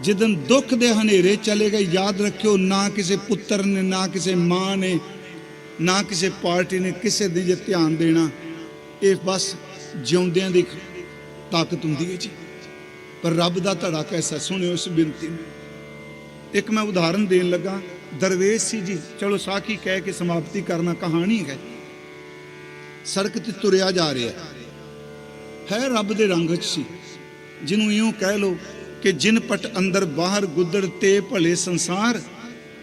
ਜਿੱਦਨ ਦੁੱਖ ਦੇ ਹਨੇਰੇ ਚਲੇ ਗਏ, ਯਾਦ ਰੱਖਿਓ, ਨਾ ਕਿਸੇ ਪੁੱਤਰ ਨੇ, ਨਾ ਕਿਸੇ ਮਾਂ ਨੇ, ਨਾ ਕਿਸੇ ਪਾਰਟੀ ਨੇ ਕਿਸੇ ਦੇ ਜੇ ਧਿਆਨ ਦੇਣਾ। ਇਹ ਬਸ ਜਿਉਂਦਿਆਂ ਦੀ ਤਾਕਤ ਹੁੰਦੀ ਹੈ ਜੀ। ਪਰ ਰੱਬ ਦਾ ਧੜਾ ਕੈਸਾ, ਸੁਣਿਓ ਇਸ ਬੇਨਤੀ ਨੂੰ। ਇੱਕ ਮੈਂ ਉਦਾਹਰਨ ਦੇਣ ਲੱਗਾ। ਦਰਵੇਸ਼ ਸੀ ਜੀ, ਚਲੋ ਸਾਖੀ ਕਹਿ ਕੇ ਸਮਾਪਤੀ ਕਰਨਾ, ਕਹਾਣੀ ਹੈ। ਸੜਕ ਤੇ ਤੁਰਿਆ ਜਾ ਰਿਹਾ ਹੈ, ਰੱਬ ਦੇ ਰੰਗ 'ਚ ਸੀ। ਜਿਹਨੂੰ ਇਉਂ ਕਹਿ ਲੋ ਕਿ ਜਿਨ ਪਟ ਅੰਦਰ ਬਾਹਰ ਗੁੱਦੜ ਤੇ ਭਲੇ ਸੰਸਾਰ,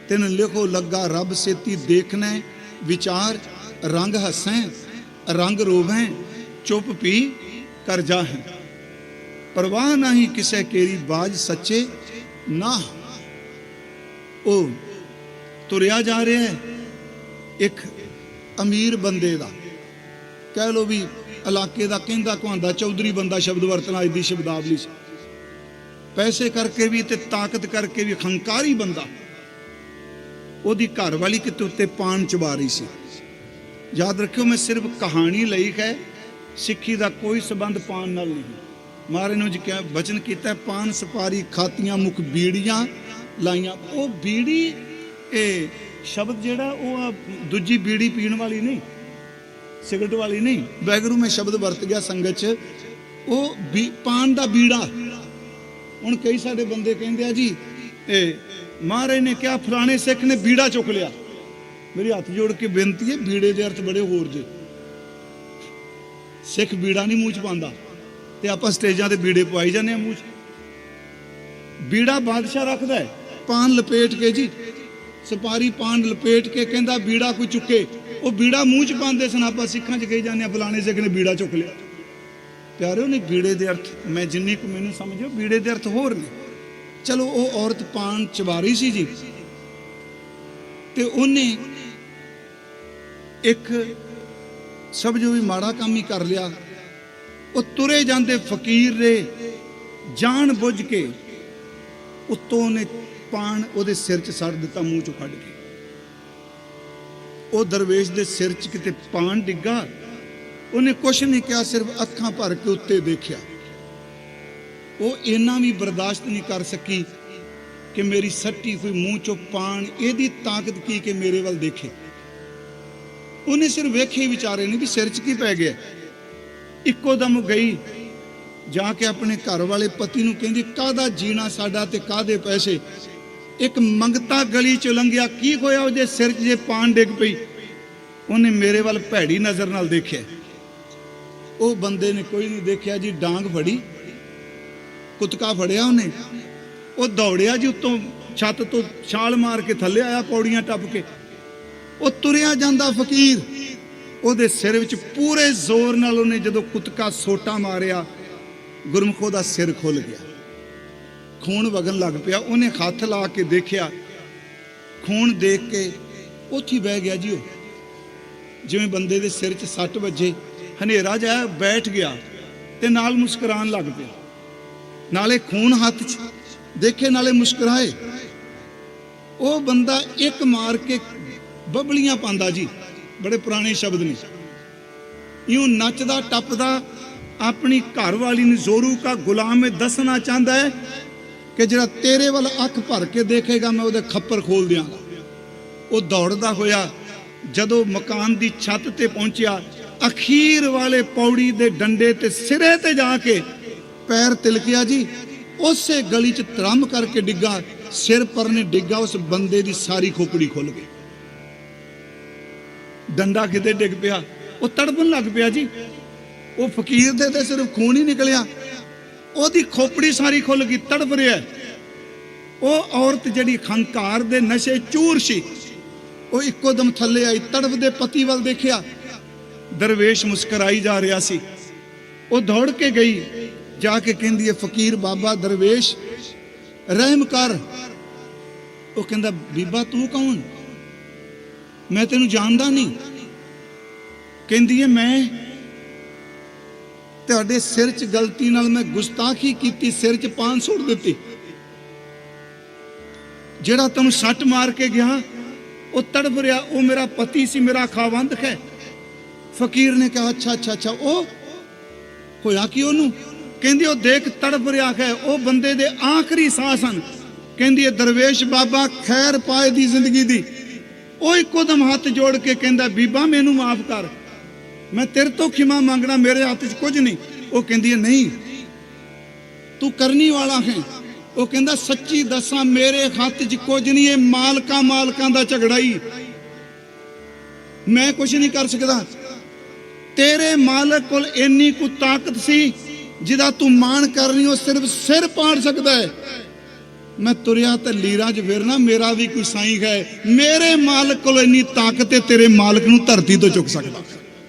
ਤਿਨ ਲਿਖੋ ਲੱਗਾ ਰੱਬ ਸੇਤੀ ਦੇਖਣਾ ਵਿਚਾਰ। ਰੰਗ ਹੱਸੈਂ ਰੰਗ ਰੋਵੈਂ, ਚੁੱਪ ਪੀ ਕਰ ਜਾਹੈਂ, ਪਰਵਾਹ ਨਹੀਂ ਕਿਸੇ ਕੇਰੀ ਬਾਜ ਸੱਚੇ ਨਾ। ਉਹ ਤੁਰਿਆ ਜਾ ਰਿਹਾ ਹੈ ਇੱਕ ਅਮੀਰ ਬੰਦੇ ਦਾ, ਕਹਿ ਲੋ ਵੀ ਇਲਾਕੇ ਦਾ ਕਹਿੰਦਾ ਕਹਾਂਦਾ ਚੌਧਰੀ ਬੰਦਾ ਸ਼ਬਦ ਵਰਤਣਾ ਅੱਜ ਦੀ ਸ਼ਬਦਾਵਲੀ 'ਚ। ਪੈਸੇ ਕਰਕੇ ਵੀ ਤੇ ਤਾਕਤ ਕਰਕੇ ਵੀ ਹੰਕਾਰੀ ਬੰਦਾ। ਉਹਦੀ ਘਰ ਵਾਲੀ ਕਿਤੇ ਉੱਤੇ ਪਾਨ ਚਬਾ ਰਹੀ ਸੀ। ਯਾਦ ਰੱਖਿਓ, ਮੈਂ ਸਿਰਫ ਕਹਾਣੀ ਲਈ ਹੈ, ਸਿੱਖੀ ਦਾ ਕੋਈ ਸੰਬੰਧ ਪਾਨ ਨਾਲ ਨਹੀਂ। ਮਹਾਰਾਜ ਨੇ ਜੀ ਕਿਹਾ, ਬਚਨ ਕੀਤਾ, ਪਾਨ ਸੁਪਾਰੀ ਖਾਤੀਆਂ ਮੁਖ ਬੀੜੀਆਂ ਲਾਈਆਂ। ਉਹ ਬੀੜੀ, ਇਹ ਸ਼ਬਦ ਜਿਹੜਾ ਉਹ ਦੂਜੀ ਬੀੜੀ ਪੀਣ ਵਾਲੀ ਨਹੀਂ, ਸਿਗਰਟ ਵਾਲੀ ਨਹੀਂ। ਵੈਗਰੂ ਮੈਂ ਸ਼ਬਦ ਵਰਤ ਗਿਆ ਸੰਗਤ 'ਚ, ਉਹ ਪਾਨ ਦਾ ਬੀੜਾ। ਹੁਣ ਕਈ ਸਾਡੇ ਬੰਦੇ ਕਹਿੰਦੇ ਆ ਜੀ, ਇਹ ਮਹਾਰਾਜ ਨੇ ਕਿਹਾ ਫਲਾਣੇ ਸਿੱਖ ਨੇ ਬੀੜਾ ਚੁੱਕ ਲਿਆ। ਮੇਰੀ ਹੱਥ ਜੋੜ ਕੇ ਬੇਨਤੀ ਹੈ, ਬੀੜੇ ਦੇ ਅਰਥ ਬੜੇ ਹੋਰ ਜੇ। ਸਿੱਖ ਬੀੜਾ ਨਹੀਂ ਮੂੰਹ 'ਚ ਪਾਉਂਦਾ, ਤੇ ਆਪਾਂ ਸਟੇਜਾਂ ਤੇ ਬੀੜੇ ਪਵਾਈ ਜਾਂਦੇ ਆ ਮੂੰਹ 'ਚ। ਬੀੜਾ ਬਾਦਸ਼ਾਹ ਰੱਖਦਾ ਹੈ, ਪਾਨ ਲਪੇਟ ਕੇ ਜੀ, ਸੁਪਾਰੀ ਪਾਨ ਲਪੇਟ ਕੇ ਕਹਿੰਦਾ ਬੀੜਾ ਕੋਈ ਚੁੱਕੇ। ਉਹ ਬੀੜਾ ਮੂੰਹ 'ਚ ਪਾਉਂਦੇ ਸਨ, ਆਪਾਂ ਸਿੱਖਾਂ 'ਚ ਕਹੀ ਜਾਂਦੇ ਆ ਫਲਾਣੇ ਸਿੱਖ ਨੇ ਬੀੜਾ ਚੁੱਕ ਲਿਆ। ਪਿਆਰਿਓ, ਨੇ ਬੀੜੇ ਦੇ ਅਰਥ ਮੈਂ ਜਿੰਨੀ ਕੁ ਮੈਨੂੰ ਸਮਝਿਓ, ਬੀੜੇ ਦੇ ਅਰਥ ਹੋਰ ਨੇ। ਚਲੋ, ਉਹ ਔਰਤ ਪਾਨ ਚਬਾ ਰਹੀ ਸੀ ਜੀ, ਤੇ ਉਹਨੇ ਇੱਕ ਸਮਝੋ ਵੀ ਮਾੜਾ ਕੰਮ ਹੀ ਕਰ ਲਿਆ। ਉਹ ਤੁਰੇ ਜਾਂਦੇ ਫਕੀਰ ਦੇ ਜਾਣ ਬੁੱਝ ਕੇ ਉੱਤੋਂ ਉਹਨੇ ਪਾਨ ਉਹਦੇ ਸਿਰ 'ਚ ਸੱਟ ਦਿੱਤਾ, ਮੂੰਹ 'ਚੋਂ ਕੱਢ ਕੇ। ਉਹ ਦਰਵੇਸ਼ ਦੇ ਸਿਰ 'ਚ ਕਿਤੇ ਪਾਨ ਡਿੱਗਾ। ਉਹਨੇ ਕੁਛ ਨਹੀਂ ਕਿਹਾ, ਸਿਰਫ ਅੱਖਾਂ ਭਰ ਕੇ ਉੱਤੇ ਦੇਖਿਆ। ਉਹ ਇੰਨਾ ਵੀ ਬਰਦਾਸ਼ਤ ਨਹੀਂ ਕਰ ਸਕੀ ਕਿ ਮੇਰੀ ਸੱਟੀ ਹੋਈ ਮੂੰਹ 'ਚੋਂ ਪਾਨ, ਇਹਦੀ ਤਾਕਤ ਕੀ ਕਿ ਮੇਰੇ ਵੱਲ ਦੇਖੇ। ਉਹਨੇ ਸਿਰਫ ਵੇਖੇ ਹੀ ਵਿਚਾਰੇ ਨਹੀਂ ਵੀ ਸਿਰ 'ਚ ਕੀ ਪੈ ਗਿਆ। ਇੱਕੋ ਦਮ ਗਈ, ਜਾ ਕੇ ਆਪਣੇ ਘਰ ਵਾਲੇ ਪਤੀ ਨੂੰ ਕਹਿੰਦੀ, ਕਾਹਦਾ ਜੀਣਾ ਸਾਡਾ ਤੇ ਕਾਹਦੇ ਪੈਸੇ। ਇੱਕ ਮੰਗਤਾ ਗਲੀ 'ਚ ਲੰਘਿਆ, ਕੀ ਹੋਇਆ ਉਹਦੇ ਸਿਰ 'ਚ ਜੇ ਪਾਨ ਡਿੱਗ ਪਈ। ਉਹਨੇ ਮੇਰੇ ਵੱਲ ਭੈੜੀ ਨਜ਼ਰ ਨਾਲ ਦੇਖਿਆ। ਉਹ ਬੰਦੇ ਨੇ ਕੋਈ ਨਹੀਂ ਦੇਖਿਆ ਜੀ, ਡਾਂਗ ਫੜੀ, ਕੁੱਤਕਾ ਫੜਿਆ ਉਹਨੇ। ਉਹ ਦੌੜਿਆ ਜੀ, ਉੱਤੋਂ ਛੱਤ ਤੋਂ ਛਾਲ ਮਾਰ ਕੇ ਥੱਲੇ ਆਇਆ, ਪੌੜੀਆਂ ਟੱਪ ਕੇ। ਉਹ ਤੁਰਿਆ ਜਾਂਦਾ ਫਕੀਰ, ਉਹਦੇ ਸਿਰ ਵਿੱਚ ਪੂਰੇ ਜ਼ੋਰ ਨਾਲ ਉਹਨੇ ਜਦੋਂ ਕੁੱਤਕਾ ਸੋਟਾ ਮਾਰਿਆ, ਗੁਰਮੁਖੋ ਦਾ ਸਿਰ ਖੁੱਲ ਗਿਆ। खून वगन लग पिया। उन्हें हथ ला के देखिया, खून देख के उत्थे ही बह गया जी। वो जिवें बंदे दे सिर च सट वजे, हनेरा जाया, बैठ गया ते नाल मुस्कुरान लग पिया। नाले खून हाथ च देखे, नाले मुस्कुराए। वो बंदा एक मार के बबलियां पांदा जी, बड़े पुराने शब्द ने। यूं नचदा टपदा अपनी घर वाली ने जोरू का गुलाम में दसना चाहता है कि जरा तेरे वाल अख भर के देखेगा मैं उहदे खप्पर खोल दियांगा। वो दौड़दा होया जदों मकान की छत ते पहुंचिया, अखीर वाले पौड़ी दे डंडे ते सिरे ते जाके पैर तिलकिया जी। उसे गली च त्रम करके डिग्गा, सिर पर ने डिग्गा, उस बंदे की सारी खोपड़ी खुल गई। डंडा किते डिग पिया, वो तड़पन लग पिया जी। वो फकीर दे ते सिर्फ खून ही निकलिया, ओदी खोपड़ी सारी खुल गई, तड़प रहा है। वो औरत जिहड़ी हंकार दे नशे चूर सी, वो इको दम थले आई, तड़पदे पति वाल देखिया, दरवेश मुस्कराई जा रहा सी। वो दौड़ के गई, जाके कहंदी है फकीर बाबा दरवेश रहम कर। वो कहंदा बीबा तू कौन, मैं तेनू जानदा नहीं। कहंदी है मैं तुहाडे सिर च गलती नाल मैं गुस्ताखी की, सिर च पान सुट दिती। जेड़ा तैनू सट मार के गया वो तड़प रहा, वो मेरा पति सी, मेरा खावंद है। फकीर ने कहा अच्छा अच्छा अच्छा, ओ होया कि ओनू? कहंदी ओ देख तड़प रहा है, वो बंदे दे आखिरी साह सन। कहंदी है दरवेश बाबा खैर पाए दी जिंदगी दी। वो इको दम हाथ जोड़ के कहंदा बीबा मैनू माफ कर, मैं तेरे तो खिमा मांगना, मेरे हाथ च कुछ नहीं। वो कहंदी है नहीं तू करनी वाला है। वो कहंदा सच्ची दसा मेरे हाथ च कुछ नहीं है, मालका मालकां दा झगड़ा ही, मैं कुछ नहीं कर सकता। तेरे मालक कोल इन्नी को ताकत सी जिदा तू मान करनी, वो सिर्फ सिर पाड़ सकता है। मैं तुरिया तो लीरा च फिरना, मेरा भी कोई साईं है, मेरे मालक कोल इन्नी ताकत है, तेरे मालक नू धरती तो चुक सकता।